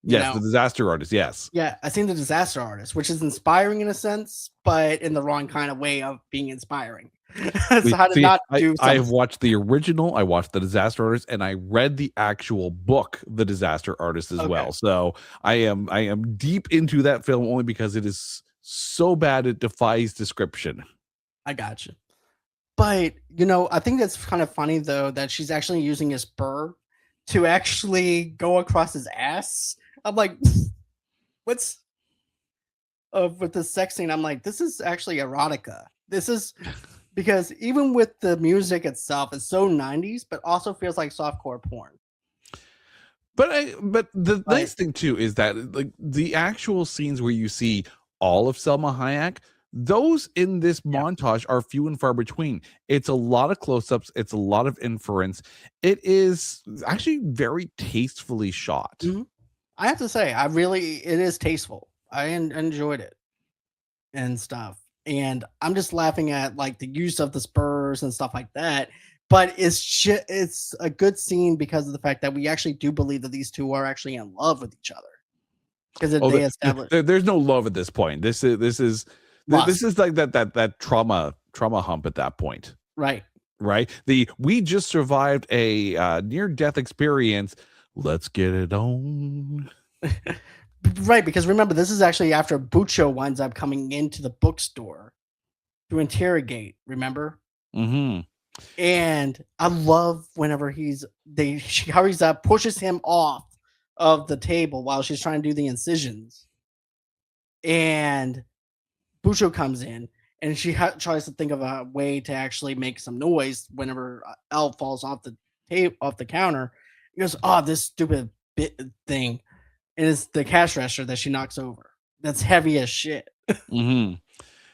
You
Yes,
know,
The Disaster Artist. Yes.
yeah, I've seen the Disaster Artist, which is inspiring in a sense, but in the wrong kind of way of being inspiring. So how to
See,
not do
I have
something.
watched the original, I watched The Disaster Artist, and I read the actual book, The Disaster Artist, as
Okay,
well. So I am deep into that film only because it is so bad it defies description.
I got you. But I think that's kind of funny though that she's actually using a spur to actually go across his ass. I'm like, what's with the sex scene? I'm like, this is actually erotica. This is because even with the music itself, it's so 90s, but also feels like softcore porn.
But the
Like,
nice thing too is that like the actual scenes where you see all of Selma Hayek, those in this
yeah.
montage are few and far between. It's a lot of close-ups, it's a lot of inference. It is actually very tastefully shot.
Mhm. I have to say, it is tasteful. enjoyed it and stuff. And I'm just laughing at like the use of the spurs and stuff like that. But it's a good scene because of the fact that we actually do believe that these two are actually in love with each other because
Oh,
they establish
there's no love at this point. This
lust,
is like that trauma hump at that point,
right?
right? We just survived a near death experience. Let's get it on.
Right, because remember, this is actually after Bucho winds up coming into the bookstore to interrogate. Remember,
Mm-hmm.
and I love whenever she hurries up, pushes him off of the table while she's trying to do the incisions, and Bucho comes in and she tries to think of a way to actually make some noise whenever Elle falls off the off the counter. He goes, "Oh, this stupid bit thing," and it's the cash register that she knocks over. That's heavy as shit.
Mm-hmm.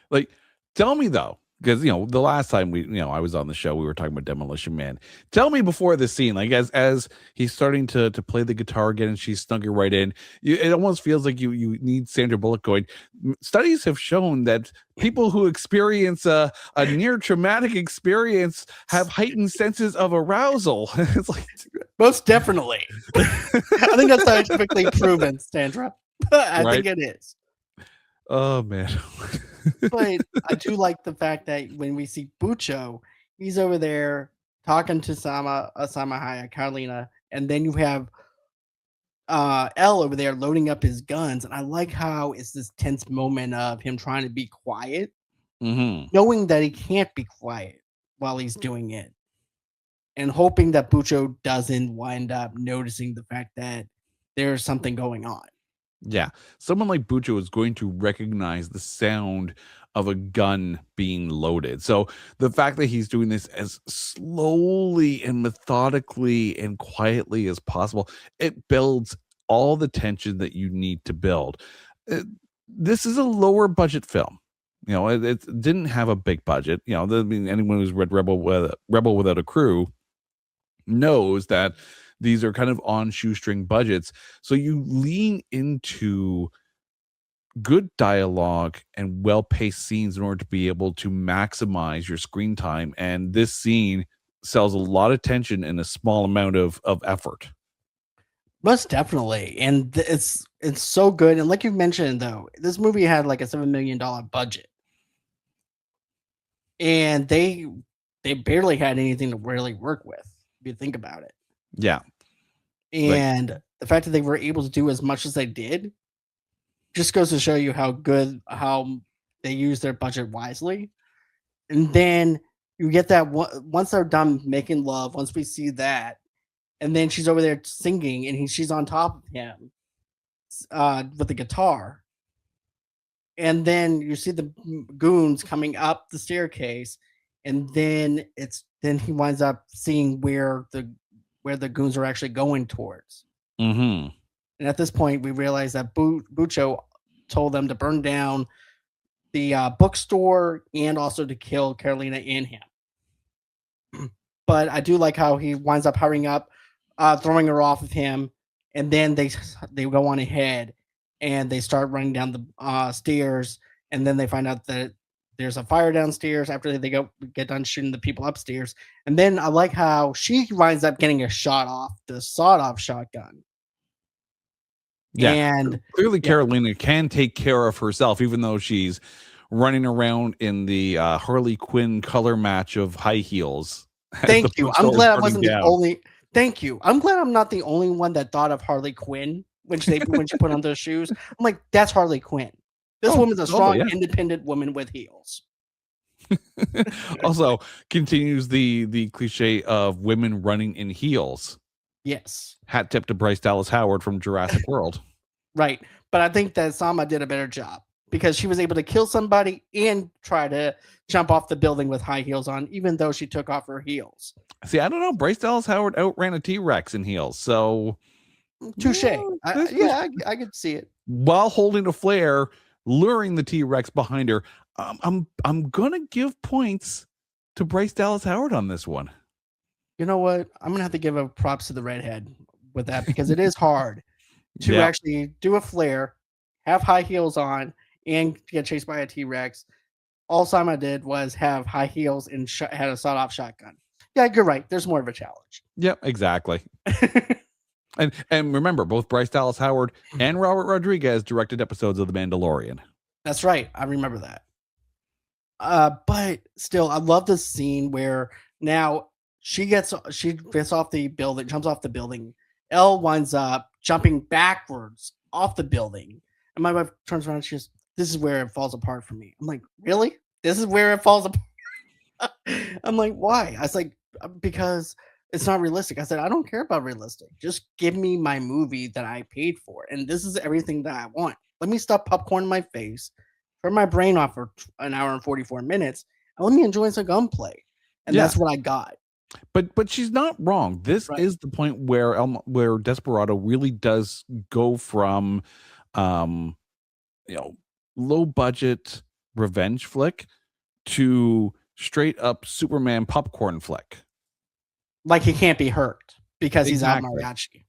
Like, tell me though, because the last time I was on the show, we were talking about Demolition Man. Tell me before this scene, like as he's starting to play the guitar again, and she's snugging right in. It almost feels like you need Sandra Bullock going. Studies have shown that people who experience a near traumatic experience have heightened senses of arousal. It's like,
Most definitely. I think that's scientifically proven, Sandra. I
right?
think it is.
Oh man.
But I do like the fact that when we see Bucho, he's over there talking to Sama Hayek, Carlina, and then you have L over there loading up his guns, and I like how it's this tense moment of him trying to be quiet,
Mm-hmm.
knowing that he can't be quiet while he's doing it, and hoping that Bucho doesn't wind up noticing the fact that there's something going on.
Yeah. Someone like Bucho is going to recognize the sound of a gun being loaded. So the fact that he's doing this as slowly and methodically and quietly as possible, it builds all the tension that you need to build. Uh, This is a lower budget film. It didn't have a big budget. Anyone who's read Rebel Without a Crew knows that these are kind of on shoestring budgets. So you lean into good dialogue and well-paced scenes in order to be able to maximize your screen time. And this scene sells a lot of tension in a small amount of effort.
Most definitely, and it's so good. And like you mentioned, though, this movie had like a $7 million budget, and they barely had anything to really work with. If you think about it,
Yeah. Like,
and the fact that they were able to do as much as they did just goes to show you how they use their budget wisely. And then you get that once they're done making love, once we see that, and then she's over there singing, and she's on top of him with the guitar, and then you see the goons coming up the staircase, and then he winds up seeing where the goons are actually going towards.
mm-hmm.
And at this point, we realize that Bucho told them to burn down the bookstore and also to kill Carolina and him. But I do like how he winds up hurrying up, throwing her off of him, and then they go on ahead and they start running down the stairs, and then they find out that there's a fire downstairs after they get done shooting the people upstairs. And then I like how she winds up getting a shot off the sawed-off shotgun.
Yeah.
And
Clearly,
yeah,
Carolina can take care of herself, even though she's running around in the Harley Quinn color match of high heels.
thank you. I'm glad I wasn't the
Down.
only. Thank you. I'm glad I'm not the only one that thought of Harley Quinn when she put on those shoes. I'm like, that's Harley Quinn. This woman's a strong, independent woman with heels.
Also, continues the cliche of women running in heels.
Yes.
Hat tip to Bryce Dallas Howard from Jurassic World.
Right. But I think that Salma did a better job because she was able to kill somebody and try to jump off the building with high heels on, even though she took off her heels.
See, I don't know. Bryce Dallas Howard outran a T-Rex in heels. So,
touche. I could see it.
While holding a flare, luring the T-Rex behind her. I'm gonna give points to Bryce Dallas Howard on this one.
You know what? I'm gonna have to give a props to the redhead with that because it is hard to actually do a flare, have high heels on, and get chased by a T-Rex. All Salma did was have high heels and had a sawed-off shotgun. Yeah, you're right. There's more of a challenge.
Yep, exactly. And remember, both Bryce Dallas Howard and Robert Rodriguez directed episodes of The Mandalorian.
That's right. I remember that. But still, I love the scene where now she gets off the building, jumps off the building. Elle winds up jumping backwards off the building, and my wife turns around. And she goes, "This is where it falls apart for me." I'm like, "Really? This is where it falls apart?" I'm like, "Why?" I was like, "Because it's not realistic." I said, "I don't care about realistic. Just give me my movie that I paid for, and this is everything that I want. Let me stuff popcorn in my face, turn my brain off for an hour and 44 minutes, and let me enjoy some gunplay." And
Yeah.
that's what I got.
But she's not wrong. This
Right.
is the point where Desperado really does go from, um, low budget revenge flick to straight up Superman popcorn flick.
Like he can't be hurt because he's not
Exactly.
mariachi.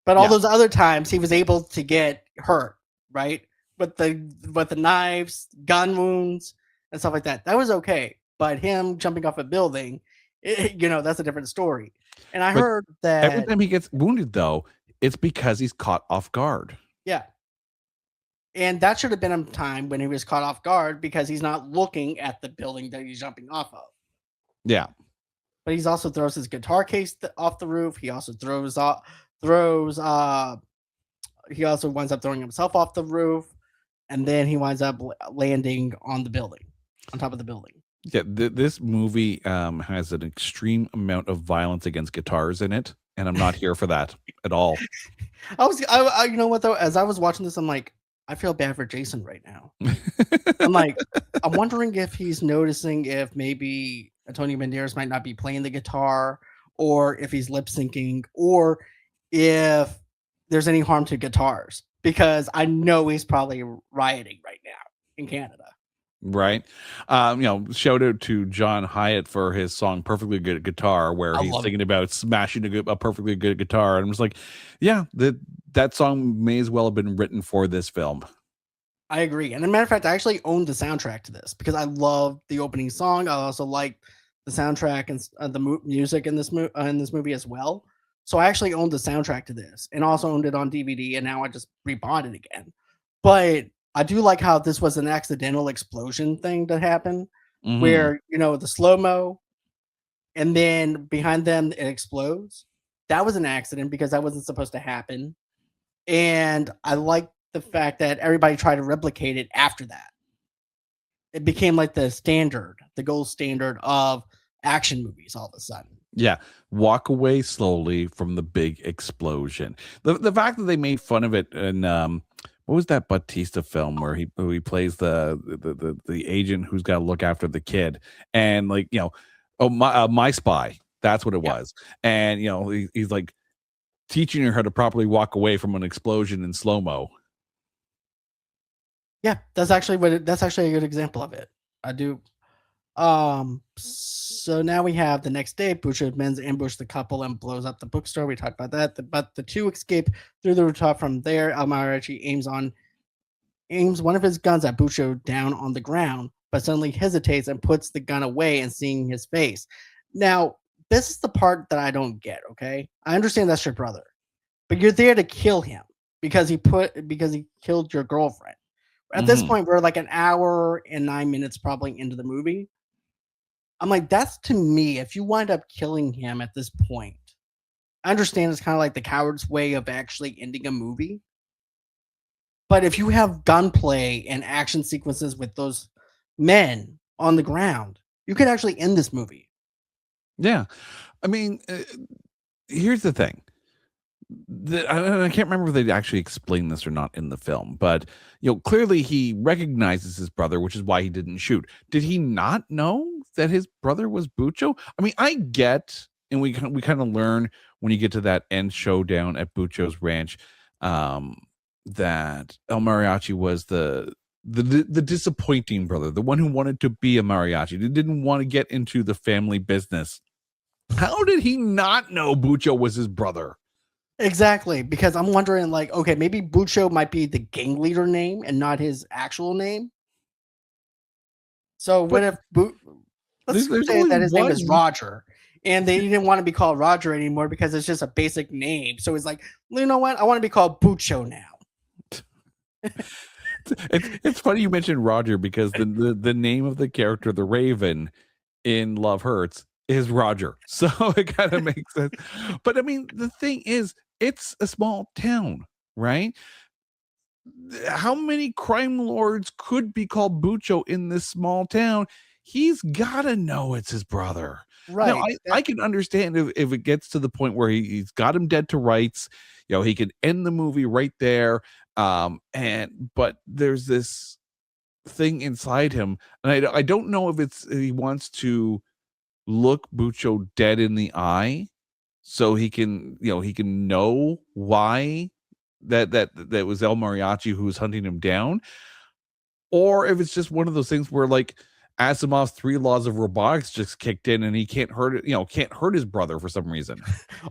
But all
Yeah.
those other times he was able to get hurt, right? With the knives, gun wounds, and stuff like that. That was okay. But him jumping off a building, that's a different story. And I
But
heard
every
that,
time he gets wounded, though, it's because he's caught off guard.
yeah. And that should have been a time when he was caught off guard because he's not looking at the building that he's jumping off of.
Yeah.
But he's also throws his guitar case off the roof. He also throws he also winds up throwing himself off the roof, and then he winds up landing on the building, on top of the building.
Yeah, this movie has an extreme amount of violence against guitars in it, and I'm not here for that at all.
You know what though? As I was watching this, I'm like, I feel bad for Jason right now. I'm like, I'm wondering if he's noticing if maybe Antonio Banderas might not be playing the guitar, or if he's lip syncing, or if there's any harm to guitars, because I know he's probably rioting right now in Canada.
Right. Shout out to John Hyatt for his song Perfectly Good Guitar, where
I
he's
love
thinking about smashing a perfectly good guitar. And I'm just like, yeah, that song may as well have been written for this film.
I agree. And as a matter of fact, I actually own the soundtrack to this because I love the opening song. I also like the soundtrack and the music in this movie as well. So I actually owned the soundtrack to this and also owned it on DVD. And now I just rebought it again. But I do like how this was an accidental explosion thing that happened, where the slow mo and then behind them it explodes. That was an accident because that wasn't supposed to happen. And I like the fact that everybody tried to replicate it after that. It became like the gold standard of action movies all of a sudden.
Yeah, walk away slowly from the big explosion. The fact that they made fun of it in what was that Batista film where he plays the agent who's got to look after the kid, and my spy, that's what it was. And he's like teaching her how to properly walk away from an explosion in slow-mo.
Yeah, that's actually a good example of it. I do. So now we have the next day. Bucho men's ambush the couple and blows up the bookstore. We talked about that. But the two escape through the rooftop. From there, Almarachi aims one of his guns at Bucho down on the ground, but suddenly hesitates and puts the gun away and seeing his face. Now, this is the part that I don't get, okay? I understand that's your brother, but you're there to kill him because he killed your girlfriend. At this point, we're like an hour and 9 minutes probably into the movie. I'm like, that's to me, if you wind up killing him at this point, I understand it's kind of like the coward's way of actually ending a movie. But if you have gunplay and action sequences with those men on the ground, you could actually end this movie.
Yeah. I mean, here's the thing. I can't remember if they actually explained this or not in the film, but clearly he recognizes his brother, which is why he didn't shoot. Did he not know that his brother was Bucho? I mean, I get, and we kind of learn when you get to that end showdown at Bucho's ranch, that El Mariachi was the disappointing brother, the one who wanted to be a mariachi, who didn't want to get into the family business. How did he not know Bucho was his brother?
Exactly, because I'm wondering, like, okay, maybe Bucho might be the gang leader name and not his actual name. So what
But
if let's
there's
say
only
that his name is
one.
Roger, and they didn't want to be called Roger anymore because it's just a basic name. So it's like, you know what? I want to be called Bucho now.
It's funny you mentioned Roger because the name of the character, the Raven, in Love Hurts is Roger. So it kind of makes sense. But I mean, the thing is, it's a small town, right? How many crime lords could be called Bucho in this small town? He's got to know it's his brother. Now,
Right.
I can understand if it gets to the point where he's got him dead to rights, he could end the movie right there. But there's this thing inside him, and I don't know if he wants to look Bucho dead in the eye so he can know why that was El Mariachi who was hunting him down, or if it's just one of those things where like Asimov's three laws of robotics just kicked in and he can't hurt it, can't hurt his brother for some reason.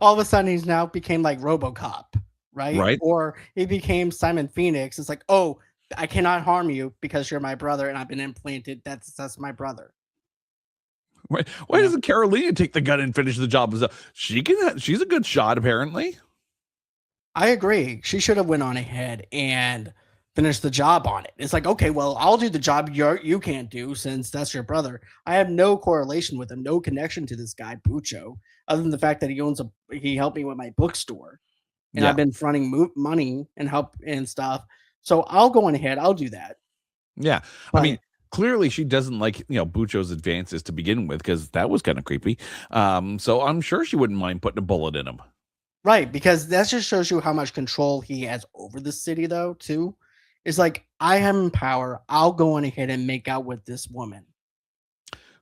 All of a sudden, he's now became like RoboCop, right?
Right?
Or he became Simon Phoenix. It's like, oh, I cannot harm you because you're my brother and I've been implanted. That's my brother.
Why
You know,
doesn't Carolina take the gun and finish the job? She's a good shot, apparently.
I agree. She should have went on ahead and finished the job on it. It's like, okay, well, I'll do the job you can't do since that's your brother. I have no correlation with him, no connection to this guy Bucho, other than the fact that he helped me with my bookstore, and I've
Yeah.
been fronting money and help and stuff. So I'll go on ahead. I'll do that.
Yeah. I mean,
But
clearly she doesn't like, Bucho's advances to begin with because that was kind of creepy. So I'm sure she wouldn't mind putting a bullet in him.
right, because that just shows you how much control he has over the city, though. Too, it's like I am in power. I'll go on ahead and make out with this woman.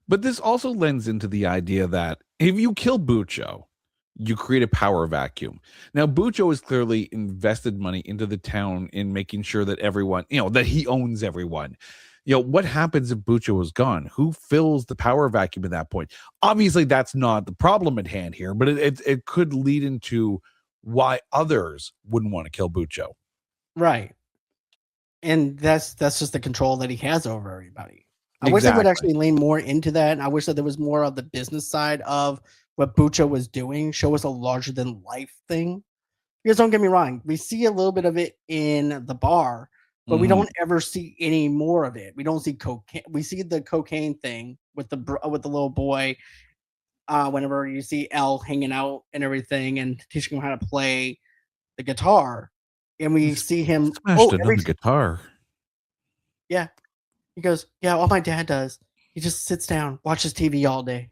But this also lends into the idea that if you kill Bucho, you create a power vacuum. Now, Bucho has clearly invested money into the town in making sure that everyone, that he owns everyone. What happens if Bucho is gone? Who fills the power vacuum at that point? Obviously, that's not the problem at hand here, but it could lead into why others wouldn't want to kill Bucho.
Right. And that's just the control that he has over everybody. I wish they would
Exactly.
actually lean more into that, and I wish that there was more of the business side of what Bucho was doing, show us a larger than life thing. Because don't get me wrong, we see a little bit of it in the bar, but we
Mhm.
don't ever see any more of it. We don't see cocaine. We see the cocaine thing with with the little boy. Whenever you see Elle hanging out and everything, and teaching him how to play the guitar, and we see him.
Smashed
Oh, every
another guitar.
yeah, he goes, "Yeah, all my dad does. He just sits down, watches TV all day,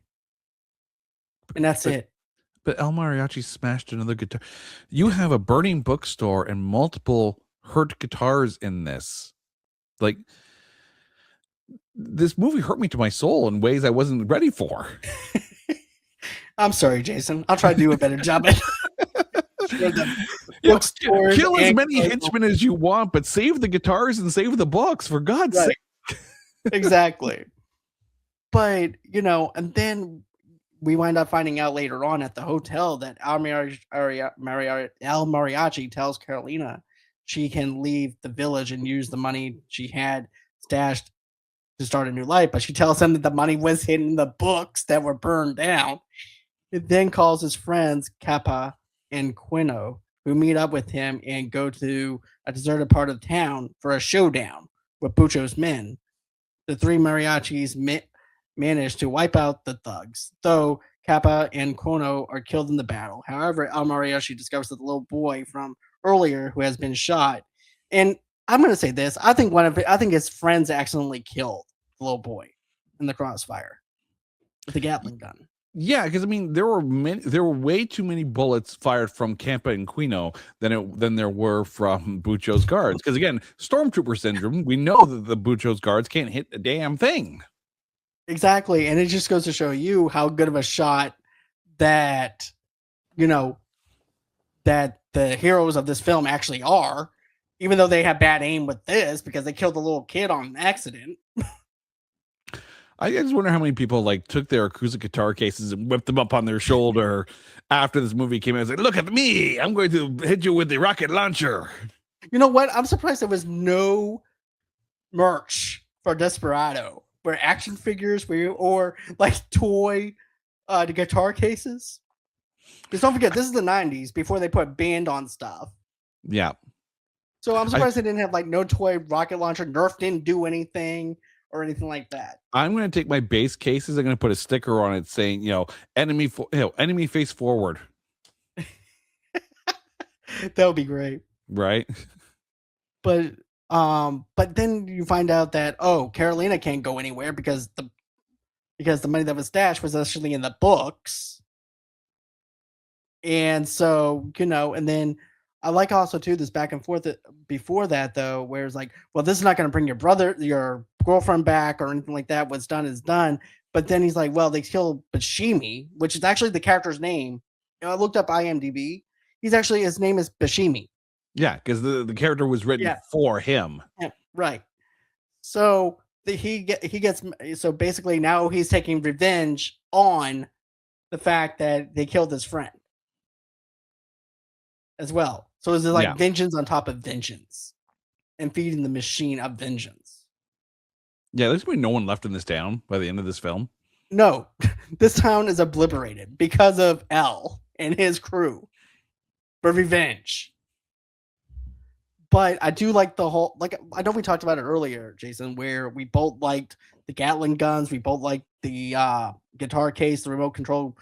and that's
But
it."
But El Mariachi smashed another guitar. You have a burning bookstore and multiple hurt guitars in this. Like, this movie hurt me to my soul in ways I wasn't ready for.
I'm sorry, Jason. I'll try to do a better job at for the bookstores
Kill as
and
many
commercial.
henchmen as you want, but save the guitars and save the books, for God's
Right,
sake.
exactly. But, and then we wind up finding out later on at the hotel that Al Mariachi tells Carolina she can leave the village and use the money she had stashed to start a new life, but she tells him that the money was hidden in the books that were burned down. It then calls his friends Kappa and Quino, who meet up with him and go to a deserted part of town for a showdown with Pucho's men. The three mariachis manage to wipe out the thugs, though Kappa and Quino are killed in the battle. However, El Mariachi discovers that the little boy from earlier who has been shot. And I'm going to say this: I think his friends accidentally killed the little boy in the crossfire with the Gatling gun.
Yeah, because I mean, there were way too many bullets fired from Campa and Quino than there were from Bucho's guards. Because again, stormtrooper syndrome. We know that the Bucho's guards can't hit a damn thing.
Exactly. And it just goes to show you how good of a shot that, you know, that the heroes of this film actually are, even though they have bad aim with this because they killed a little kid on accident.
I just wonder how many people like took their acoustic guitar cases and whipped them up on their shoulder after this movie came out. It's like, look at me! I'm going to hit you with the rocket launcher.
You know what? I'm surprised there was no merch for Desperado, where action figures, or like toy, the guitar cases. Because don't forget, this is the '90s before they put band on stuff.
Yeah.
So I'm surprised they didn't have like no toy rocket launcher. Nerf didn't do anything or anything like that.
I'm going to take my base cases. I'm going to put a sticker on it saying, enemy face forward.
That would be great.
Right.
But then you find out that Carolina can't go anywhere because the money that was stashed was actually in the books. And so, and then I like also too this back and forth before that though, where it's like, well, this is not going to bring your girlfriend back or anything like that. What's done is done. But then he's like, well, they killed Bashimi, which is actually the character's name. I looked up IMDb. His name is Bashimi.
Yeah, because the character was written for him.
Yeah, right. So he gets so basically now he's taking revenge on the fact that they killed his friend as well. So it's like vengeance on top of vengeance, and feeding the machine of vengeance.
Yeah, there's going to be no one left in this town by the end of this film.
No, this town is obliterated because of L and his crew for revenge. But I do like the whole, I know we talked about it earlier, Jason, where we both liked the Gatling guns. We both liked the guitar case, the remote control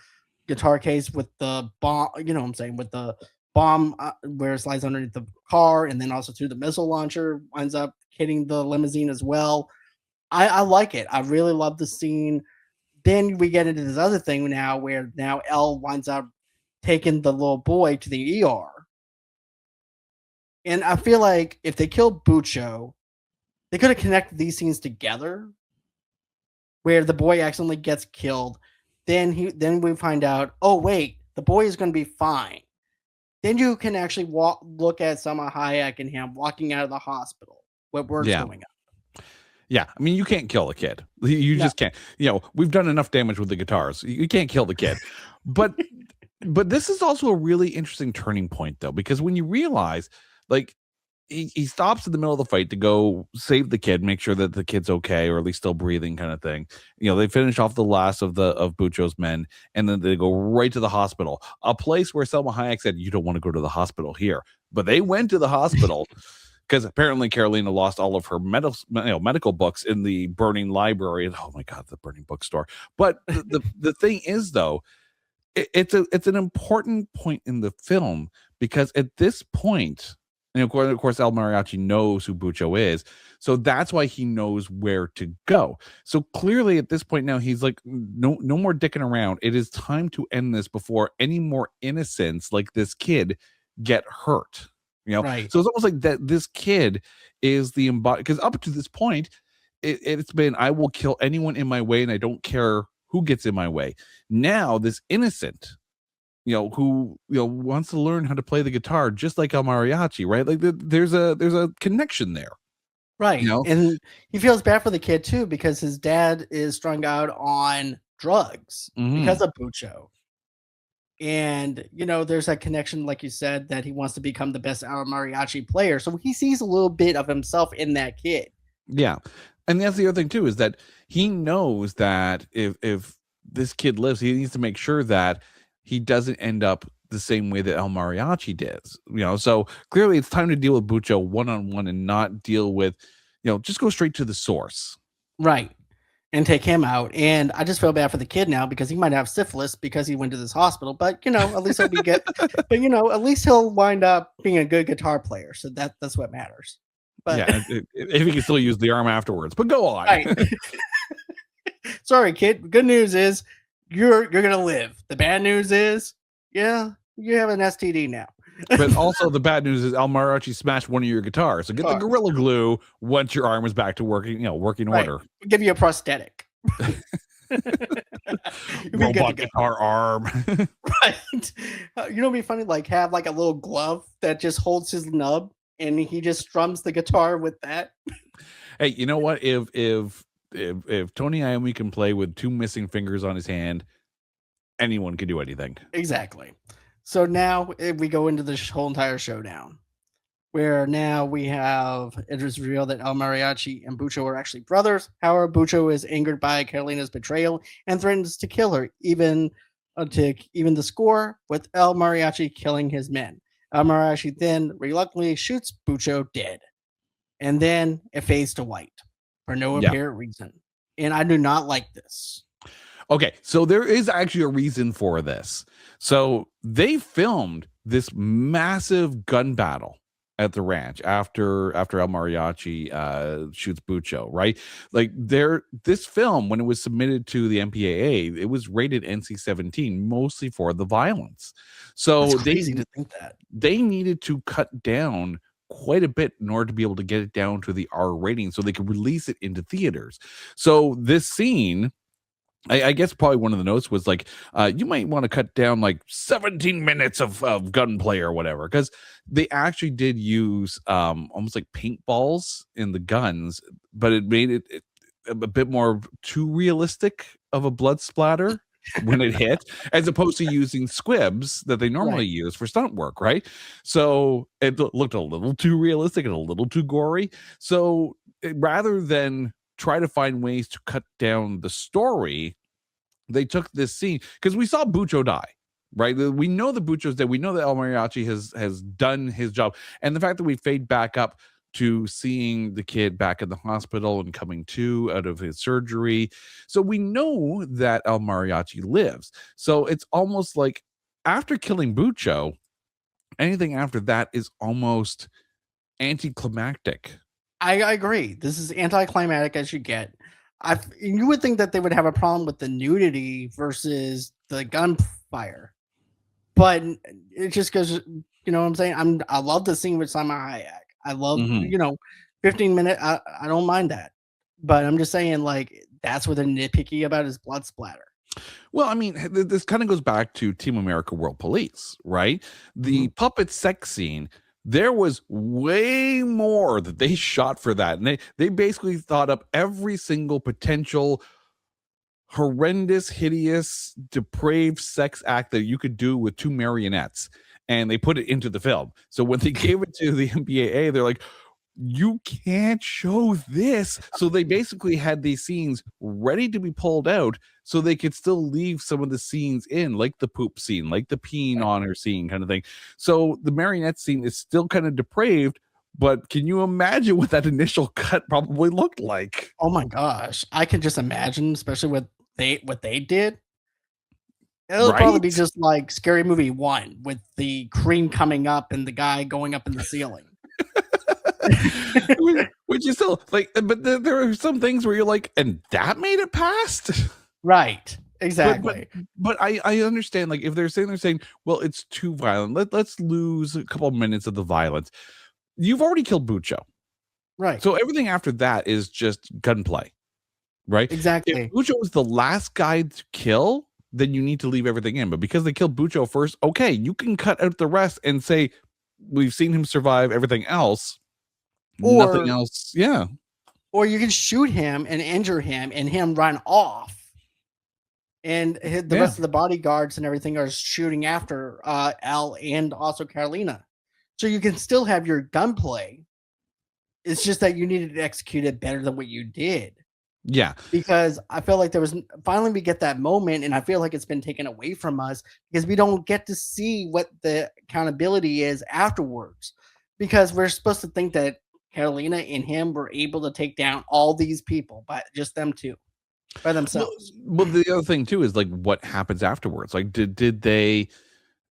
guitar case with the bomb, with the bomb where it slides underneath the car. And then also the missile launcher winds up hitting the limousine as well. I like it. I really love the scene. Then we get into this other thing where Elle winds up taking the little boy to the ER. And I feel like if they killed Bucho, they could have connected these scenes together, where the boy accidentally gets killed. Then we find out, oh wait, the boy is going to be fine. Then you can actually look at Salma Hayek and him walking out of the hospital. What works going on?
Yeah, I mean, you can't kill a kid. You just can't. We've done enough damage with the guitars. You can't kill the kid. But this is also a really interesting turning point, though, because when you realize, like, he stops in the middle of the fight to go save the kid, make sure that the kid's okay or at least still breathing, kind of thing. They finish off the last of Bucho's men, and then they go right to the hospital, a place where Salma Hayek said, "You don't want to go to the hospital here," but they went to the hospital. Because apparently Carolina lost all of her medical books in the burning library. Oh my God, the burning bookstore. But the thing is, though, it's an important point in the film, because at this point, and of course, El Mariachi knows who Bucho is, so that's why he knows where to go. So clearly, at this point now, he's like, no more dicking around. It is time to end this before any more innocents like this kid get hurt.
Right.
So it's almost like that this kid is the embodiment, because up to this point, it's been, I will kill anyone in my way and I don't care who gets in my way. Now this innocent, who wants to learn how to play the guitar just like El Mariachi, right? Like there's a connection there.
Right. And he feels bad for the kid too, because his dad is strung out on drugs because of Bucho. And, there's that connection, like you said, that he wants to become the best El Mariachi player. So he sees a little bit of himself in that kid.
Yeah. And that's the other thing, too, is that he knows that if this kid lives, he needs to make sure that he doesn't end up the same way that El Mariachi does. So clearly it's time to deal with Bucho one-on-one and not deal with, just go straight to the source.
Right. And take him out. And I just feel bad for the kid now, because he might have syphilis because he went to this hospital. But at least at least he'll wind up being a good guitar player. So that's what matters. But
yeah, if he can still use the arm afterwards. But go on.
Right. Sorry, kid. Good news is you're gonna live. The bad news is, you have an STD now.
But also the bad news is El Mariachi smashed one of your guitars. So get the Gorilla Glue once your arm is back to working, working order.
We'll give you a prosthetic.
Robot guitar arm.
Right. It'd be funny, have a little glove that just holds his nub and he just strums the guitar with that.
Hey, you know what? If if Tony Iommi can play with 2 missing fingers on his hand, anyone can do anything.
Exactly. So now we go into this whole entire showdown, where now we have it is revealed that El Mariachi and Bucho are actually brothers. However, Bucho is angered by Carolina's betrayal and threatens to kill her, even to even the score with El Mariachi killing his men. El Mariachi then reluctantly shoots Bucho dead, and then it fades to white for no
Yeah.
apparent reason. And I do not like this.
Okay, so there is actually a reason for this. So they filmed this massive gun battle at the ranch after El Mariachi shoots Bucho, right? Like this film, when it was submitted to the MPAA, it was rated NC-17, mostly for the violence. So
That's crazy to think that.
they needed to cut down quite a bit in order to be able to get it down to the R rating so they could release it into theaters. So this scene, I guess probably one of the notes was like, you might want to cut down like 17 minutes of gunplay or whatever, because they actually did use almost like paintballs in the guns, but it made it a bit more too realistic of a blood splatter when it hit, as opposed to using squibs that they normally
Right.
use for stunt work, right? So it looked a little too realistic and a little too gory. So rather than try to find ways to cut down the story, they took this scene because we saw Bucho die, right? We know the Bucho's dead. We know that El Mariachi has done his job, and the fact that we fade back up to seeing the kid back in the hospital and coming to out of his surgery, so we know that El Mariachi lives. So it's almost like after killing Bucho, anything after that is almost anticlimactic.
I agree. This is anticlimactic as you get. You would think that they would have a problem with the nudity versus the gunfire, but it just goes. You know what I'm saying? I love the scene with Salma Hayek. I love
Mhm.
15-minute. I don't mind that, but I'm just saying like that's what they're nitpicky about is blood splatter.
Well, I mean, this kind of goes back to Team America World Police, right? The
Mhm.
puppet sex scene, there was way more that they shot for that. And they basically thought up every single potential horrendous, hideous, depraved sex act that you could do with 2 marionettes. And they put it into the film. So when they gave it to the MPAA, they're like, you can't show this. So they basically had these scenes ready to be pulled out so they could still leave some of the scenes in, like the poop scene, like the peeing on her scene kind of thing. So the marionette scene is still kind of depraved, but can you imagine what that initial cut probably looked like?
Oh my gosh, I can just imagine, especially what they did. It'll probably be
Right?
just like Scary Movie 1 with the cream coming up and the guy going up in the ceiling.
Which is still like, but there are some things where you're like, and that made it past.
Right.
but but
Exactly.
but I understand, like if they're saying, well, it's too violent. Let's lose a couple minutes of the violence. You've already killed Bucho,
Right.
so everything after that is just gunplay, right? If
Exactly.
Bucho was the last guy to kill, then you need to leave everything in. But because they killed Bucho first, okay, you can cut out the rest and say we've seen him survive everything else. Nothing
Or
else. Yeah.
or you can shoot him and injure him and him run off. And the
Yeah.
rest of the bodyguards and everything are shooting after Al and also Carolina. So you can still have your gunplay. It's just that you needed to execute it better than what you did.
Yeah.
Because I feel like there was finally we get that moment, and I feel like it's been taken away from us because we don't get to see what the accountability is afterwards. Because we're supposed to think that Carolina and him were able to take down all these people, but just them two by
Well,
themselves.
the other thing too is like what happens afterwards. Like, did they,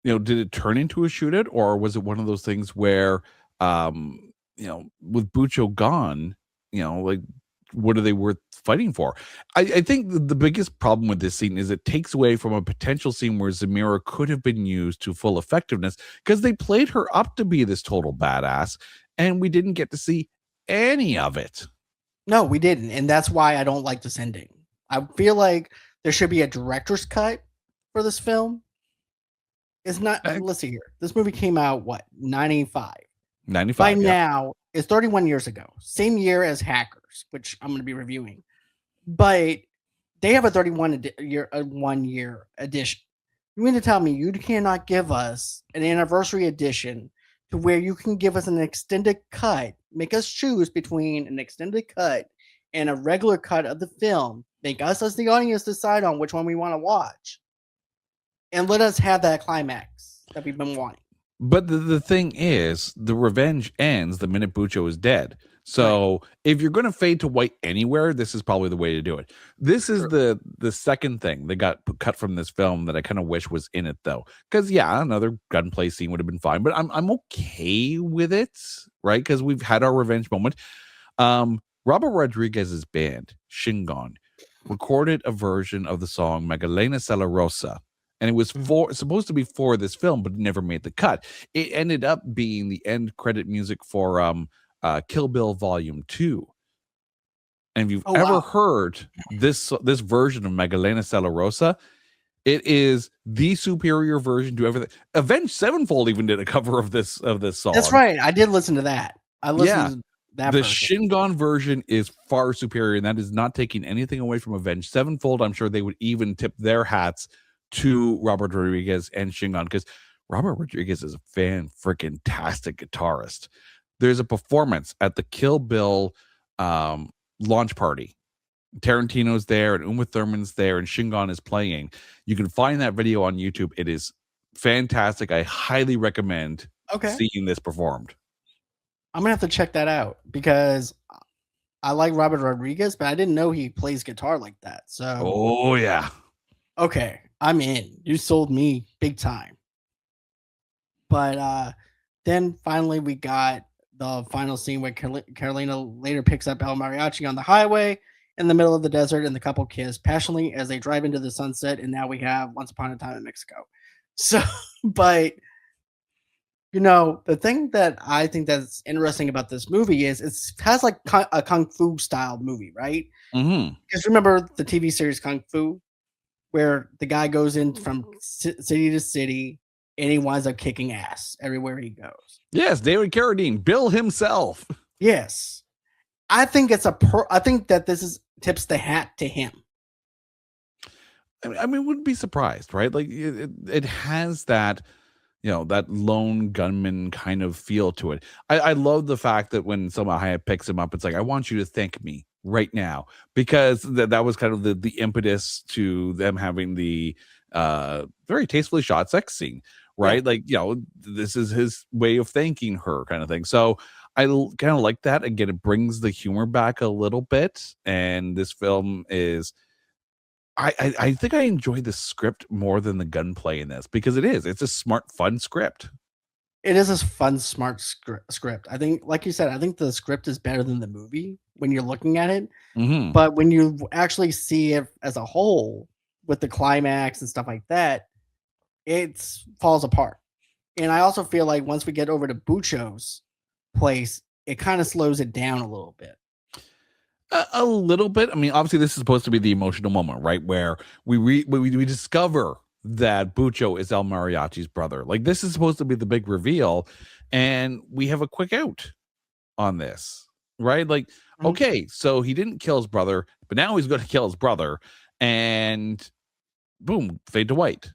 did it turn into a shootout, or was it one of those things where, with Bucho gone, like what are they worth fighting for? I think the biggest problem with this scene is it takes away from a potential scene where Zamira could have been used to full effectiveness because they played her up to be this total badass, and we didn't get to see any of it.
No, we didn't, and that's why I don't like this ending. I feel like there should be a director's cut for this film. It's not.
Uh,
Let's see here. This movie came out what 95. By
95, yeah.
now, it's 31 years ago. Same year as Hackers, which I'm going to be reviewing. but they have a 1 year edition. You mean to tell me you cannot give us an anniversary edition to where you can give us an extended cut, make us choose between an extended cut and a regular cut of the film, make us as the audience decide on which one we want to watch, and let us have that climax that we've been wanting.
But the thing is, the revenge ends the minute Bucho is dead.
Right.
So if you're going to fade to white anywhere, this is probably the way to do it. This is
True.
the second thing that got cut from this film that I kind of wish was in it, though. Because yeah, another gunplay scene would have been fine, but I'm okay with it, right? Because we've had our revenge moment. Robert Rodriguez's band Shingon recorded a version of the song Magdalena Rosa, and it was supposed to be for this film, but it never made the cut. It ended up being the end credit music for Kill Bill Volume 2. And if you've
Oh
ever
wow.
heard this version of Magdalena Rosa, it is the superior version to everything. Avenged Sevenfold even did a cover of this song.
That's right. I did listen to that. I
Yeah.
listened to that
The
version.
Shingon version is far superior, and that is not taking anything away from Avenged Sevenfold. I'm sure they would even tip their hats to Robert Rodriguez and Shingon, because Robert Rodriguez is a fan-freaking-tastic guitarist. There's a performance at the Kill Bill launch party. Tarantino's there, and Uma Thurman's there, and Shingon is playing. You can find that video on YouTube. It is fantastic. I highly recommend seeing this performed.
I'm gonna have to check that out because I like Robert Rodriguez, but I didn't know he plays guitar like that. So,
oh yeah,
okay, I'm in. You sold me big time. But then finally we got the final scene where Carolina later picks up El Mariachi on the highway in the middle of the desert, and the couple kiss passionately as they drive into the sunset. And now we have Once Upon a Time in Mexico. So, but the thing that I think that's interesting about this movie is it has like a kung fu style movie, right?
Mm-hmm.
Because remember the TV series Kung Fu, where the guy goes in from city to city and he winds up kicking ass everywhere he goes.
Yes, David Carradine, Bill himself.
Yes, I think I think that this tips the hat to him.
I mean, wouldn't be surprised, right? Like it has that, that lone gunman kind of feel to it. I love the fact that when Salma Hayek picks him up, it's like, I want you to thank me right now, because that was kind of the impetus to them having the very tastefully shot sex scene, right?
Yeah.
Like, this is his way of thanking her, kind of thing. So I kind of like that. Again, it brings the humor back a little bit, and this film is, I think I enjoy the script more than the gunplay in this, because it's a smart, fun script.
It is a fun, smart script. I think, like you said, I think the script is better than the movie when you're looking at it.
Mm-hmm.
But when you actually see it as a whole with the climax and stuff like that, it falls apart. And I also feel like once we get over to Bucho's place, it kind of slows it down a little bit.
A little bit. I mean, obviously, this is supposed to be the emotional moment, right? Where we discover that Bucho is El Mariachi's brother. Like, this is supposed to be the big reveal, and we have a quick out on this, right? Like, okay, so he didn't kill his brother, but now he's going to kill his brother, and boom, fade to white.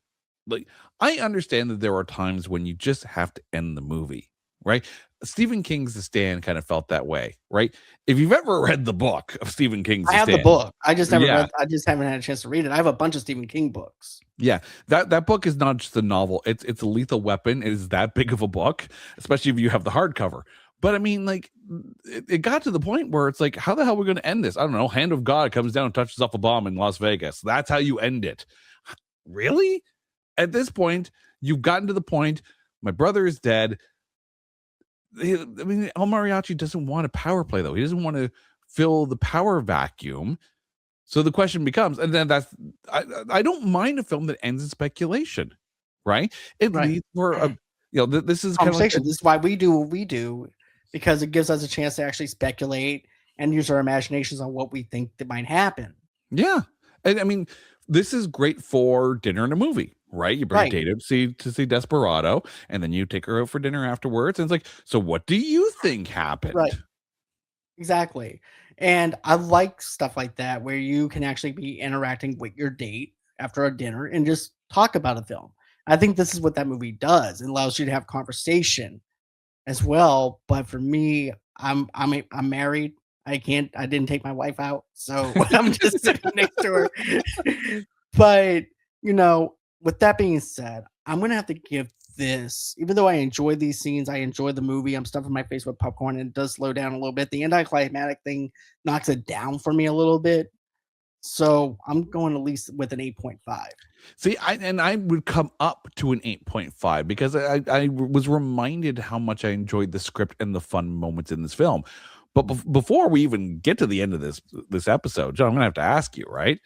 Like, I understand that there are times when you just have to end the movie, right? Stephen King's The Stand kind of felt that way, right? If you've ever read the book of Stephen King's
I
The
have
Stand,
the book. I just haven't
yeah,
read. I just haven't had a chance to read it. I have a bunch of Stephen King books.
yeah, that book is not just a novel; it's a Lethal Weapon. It is that big of a book, especially if you have the hardcover. But I mean, like, it got to the point where it's like, how the hell are we going to end this? I don't know. Hand of God comes down and touches off a bomb in Las Vegas. That's how you end it. Really? At this point, you've gotten to the point. My brother is dead. I mean, El Mariachi doesn't want a power play, though. He doesn't want to fill the power vacuum. So the question becomes, and then I don't mind a film that ends in speculation, right? It leads for a, this is kind of like
Conversation. This is why we do what we do, because it gives us a chance to actually speculate and use our imaginations on what we think that might happen.
yeah. And I mean, this is great for dinner and a movie, right? You bring a date to see Desperado, and then you take her out for dinner afterwards. And it's like, so what do you think happened?
Right. Exactly. And I like stuff like that where you can actually be interacting with your date after a dinner and just talk about a film. I think this is what that movie does. It allows you to have conversation as well. But for me, I'm married. I didn't take my wife out, so I'm just sitting next to her. But with that being said, I'm gonna have to give this, even though I enjoy these scenes, I enjoy the movie. I'm stuffing my face with popcorn and it does slow down a little bit. The anticlimactic thing knocks it down for me a little bit. So I'm going at least with an 8.5.
See, I would come up to an 8.5 because I was reminded how much I enjoyed the script and the fun moments in this film. But before we even get to the end of this episode, John, I'm gonna have to ask you, right?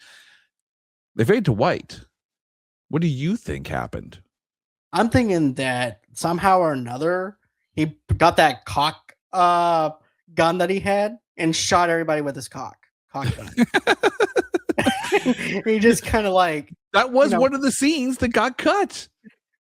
They fade to white. What do you think happened?
I'm thinking that somehow or another he got that cock gun that he had and shot everybody with his cock gun. He just kind of like
That was one of the scenes that got cut.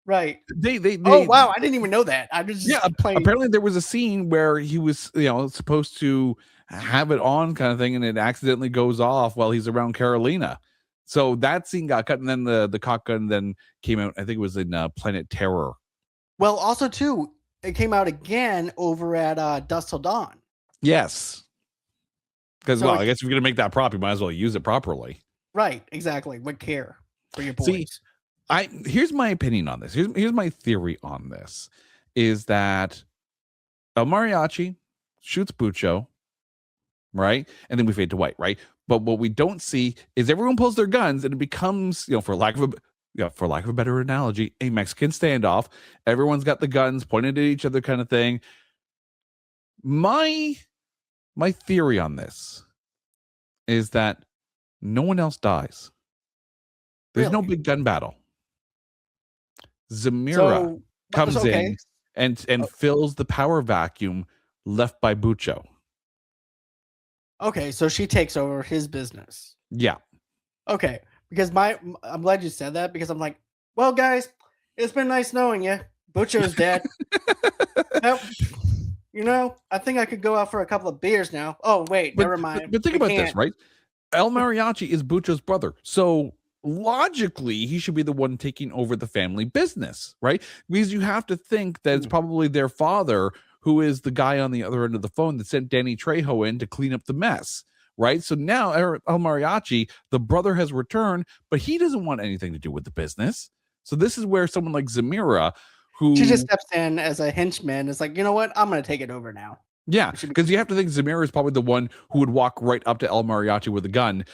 right.
They
Oh wow, I didn't even know that. I was just playing.
Apparently there was a scene where he was supposed to have it on kind of thing, and it accidentally goes off while he's around Carolina. So that scene got cut, and then the cock gun then came out. I think it was in Planet Terror.
Well, also too, it came out again over at Dusk Till Dawn.
Yes, because
So
I guess if you're gonna make that prop, you might as well use it properly.
Right, exactly. With care for your boys.
See, here's my opinion on this. Here's my theory on this: is that El Mariachi shoots Bucho, right, and then we fade to white, right? But what we don't see is everyone pulls their guns, and it becomes, for lack of a better analogy, a Mexican standoff. Everyone's got the guns pointed at each other, kind of thing. My theory on this is that no one else dies. There's no big gun battle. Zamira comes in and fills the power vacuum left by Bucho.
Okay, so she takes over his business.
Yeah.
Okay, because I'm glad you said that because I'm like, well, guys, it's been nice knowing you. Bucho's dead. I think I could go out for a couple of beers now. Oh wait, never mind.
But think about this, right? El Mariachi is Bucho's brother, so logically he should be the one taking over the family business, right? Because you have to think that it's probably their father who is the guy on the other end of the phone that sent Danny Trejo in to clean up the mess, right? So now El Mariachi, the brother, has returned, but he doesn't want anything to do with the business. So this is where someone like Zamira,
she just steps in as a henchman, is like, you know what? I'm going to take it over now.
Yeah, because you have to think Zamira is probably the one who would walk right up to El Mariachi with a gun,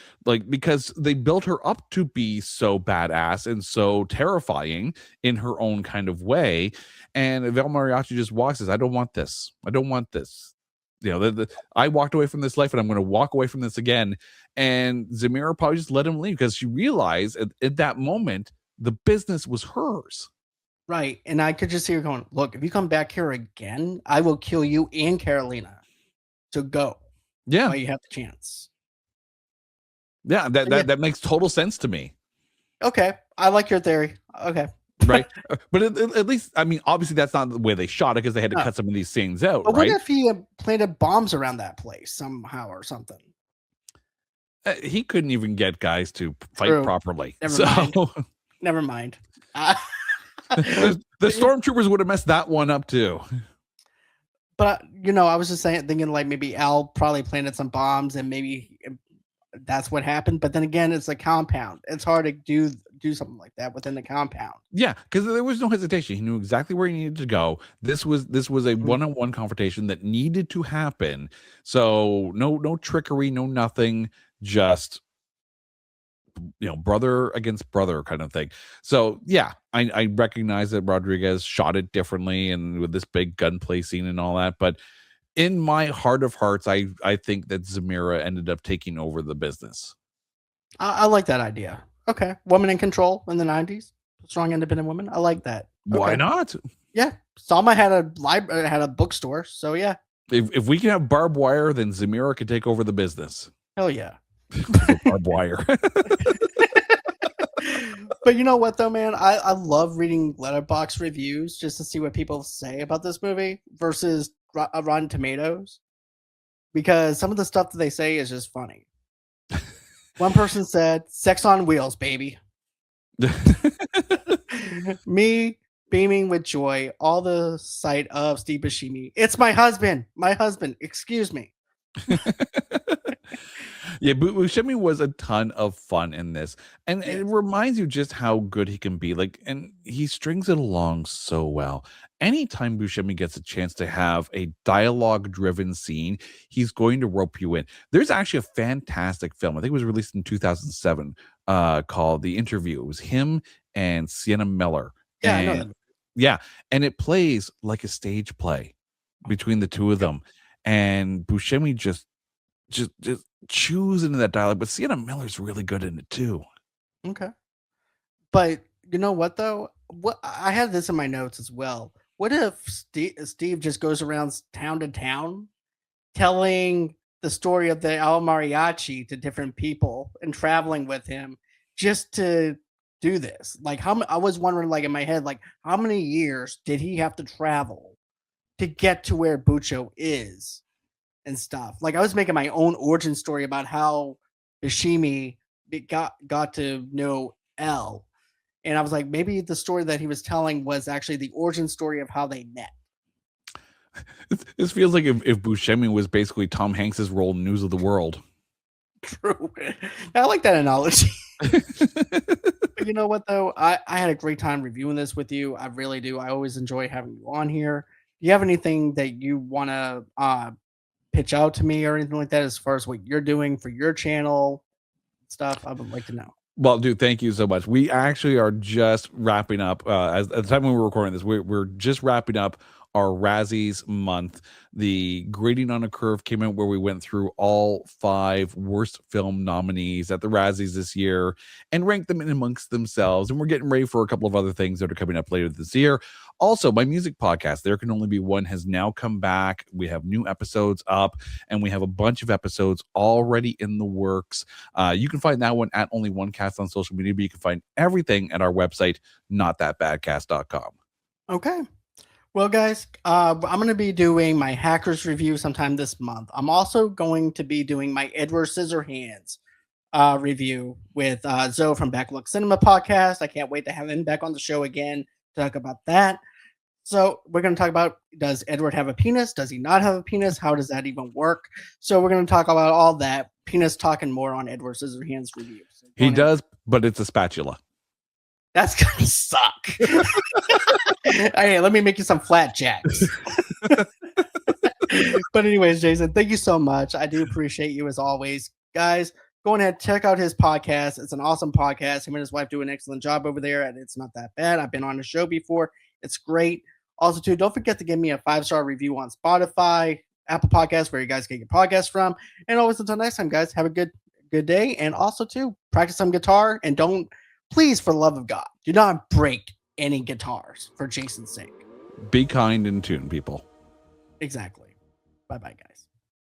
because they built her up to be so badass and so terrifying in her own kind of way. And if El Mariachi just walks, says, I don't want this. I don't want this. I walked away from this life and I'm going to walk away from this again. And Zamira probably just let him leave because she realized at that moment, the business was hers.
Right. And I could just see her going, look, if you come back here again, I will kill you and Carolina. So go.
Yeah.
While you have the chance.
Yeah, that makes total sense to me.
Okay. I like your theory. Okay.
Right. But at least, I mean, obviously that's not the way they shot it because they had to cut some of these scenes out.
But
right?
What if he planted bombs around that place somehow or something?
He couldn't even get guys to fight properly.
Never mind.
The stormtroopers would have messed that one up too.
But I was just thinking like maybe Al probably planted some bombs and maybe that's what happened. But then again, it's a compound. It's hard to do something like that within the compound.
Yeah, because there was no hesitation. He knew exactly where he needed to go. This was a one-on-one confrontation that needed to happen. So no trickery, no nothing. Just brother against brother kind of thing. So yeah, I recognize that Rodriguez shot it differently and with this big gunplay scene and all that, but in my heart of hearts, I think that Zamira ended up taking over the business.
I like that idea. Okay, woman in control in the 90s, strong independent woman. I like that. Okay.
Why not?
Yeah, Salma had a bookstore, so yeah.
If we can have barbed wire, then Zamira can take over the business.
Hell yeah.
Barbed wire.
But you know what though, man? I love reading Letterbox reviews just to see what people say about this movie versus Rotten Tomatoes, because some of the stuff that they say is just funny. One person said, "Sex on wheels, baby." Me beaming with joy, all the sight of Steve Buscemi. It's my husband. My husband. Excuse me.
Yeah, Buscemi was a ton of fun in this, and it
Yes.
reminds you just how good he can be. Like, and he strings it along so well. Anytime Buscemi gets a chance to have a dialogue-driven scene, he's going to rope you in. There's actually a fantastic film. I think it was released in 2007, called The Interview. It was him and Sienna Miller,
Yeah, I know
and
that.
yeah, and it plays like a stage play between the two of them, and Buscemi just chews into that dialogue, but Sienna Miller's really good in it too.
Okay. But you know what though? What I had this in my notes as well. What if Steve just goes around town to town telling the story of the El Mariachi to different people and traveling with him just to do this? Like I was wondering, like in my head, like how many years did he have to travel to get to where Bucho is and stuff? Like I was making my own origin story about how Bashimi got to know El, and I was like, maybe the story that he was telling was actually the origin story of how they met.
This feels like if Buscemi was basically Tom Hanks's role in News of the World.
True. I like that analogy. But you know what though? I had a great time reviewing this with you. I really do. I always enjoy having you on here. Do you have anything that you want to pitch out to me or anything like that as far as what you're doing for your channel stuff? I would like to know.
Well, dude, thank you so much. We actually are just wrapping up. At the time when we're recording this, we're just wrapping up our Razzies month. The grading on a curve came out where we went through all 5 worst film nominees at the Razzies this year and ranked them in amongst themselves. And we're getting ready for a couple of other things that are coming up later this year. Also, my music podcast, There Can Only Be One, has now come back. We have new episodes up, and we have a bunch of episodes already in the works. You can find that one at Only One Cast on social media, but you can find everything at our website, notthatbadcast.com.
Okay. Well, guys, I'm going to be doing my Hackers review sometime this month. I'm also going to be doing my Edward Scissorhands review with Zoe from Backlook Cinema podcast. I can't wait to have him back on the show again to talk about that. So we're going to talk about, does Edward have a penis? Does he not have a penis? How does that even work? So we're going to talk about all that. Penis talking more on Edward Scissorhands review. So
he does, but it's a spatula.
That's gonna suck. Hey, let me make you some flat jacks. But anyways, Jason, thank you so much. I do appreciate you as always. Guys, go ahead, check out his podcast. It's an awesome podcast. Him and his wife do an excellent job over there, and it's not that bad. I've been on the show before. It's great. Also, too, don't forget to give me a 5-star review on Spotify, Apple Podcasts, where you guys get your podcasts from. And always until next time, guys, have a good day. And also, too, practice some guitar and don't. Please, for the love of God, do not break any guitars for Jason's sake.
Be kind and tune, people.
Exactly. Bye-bye, guys.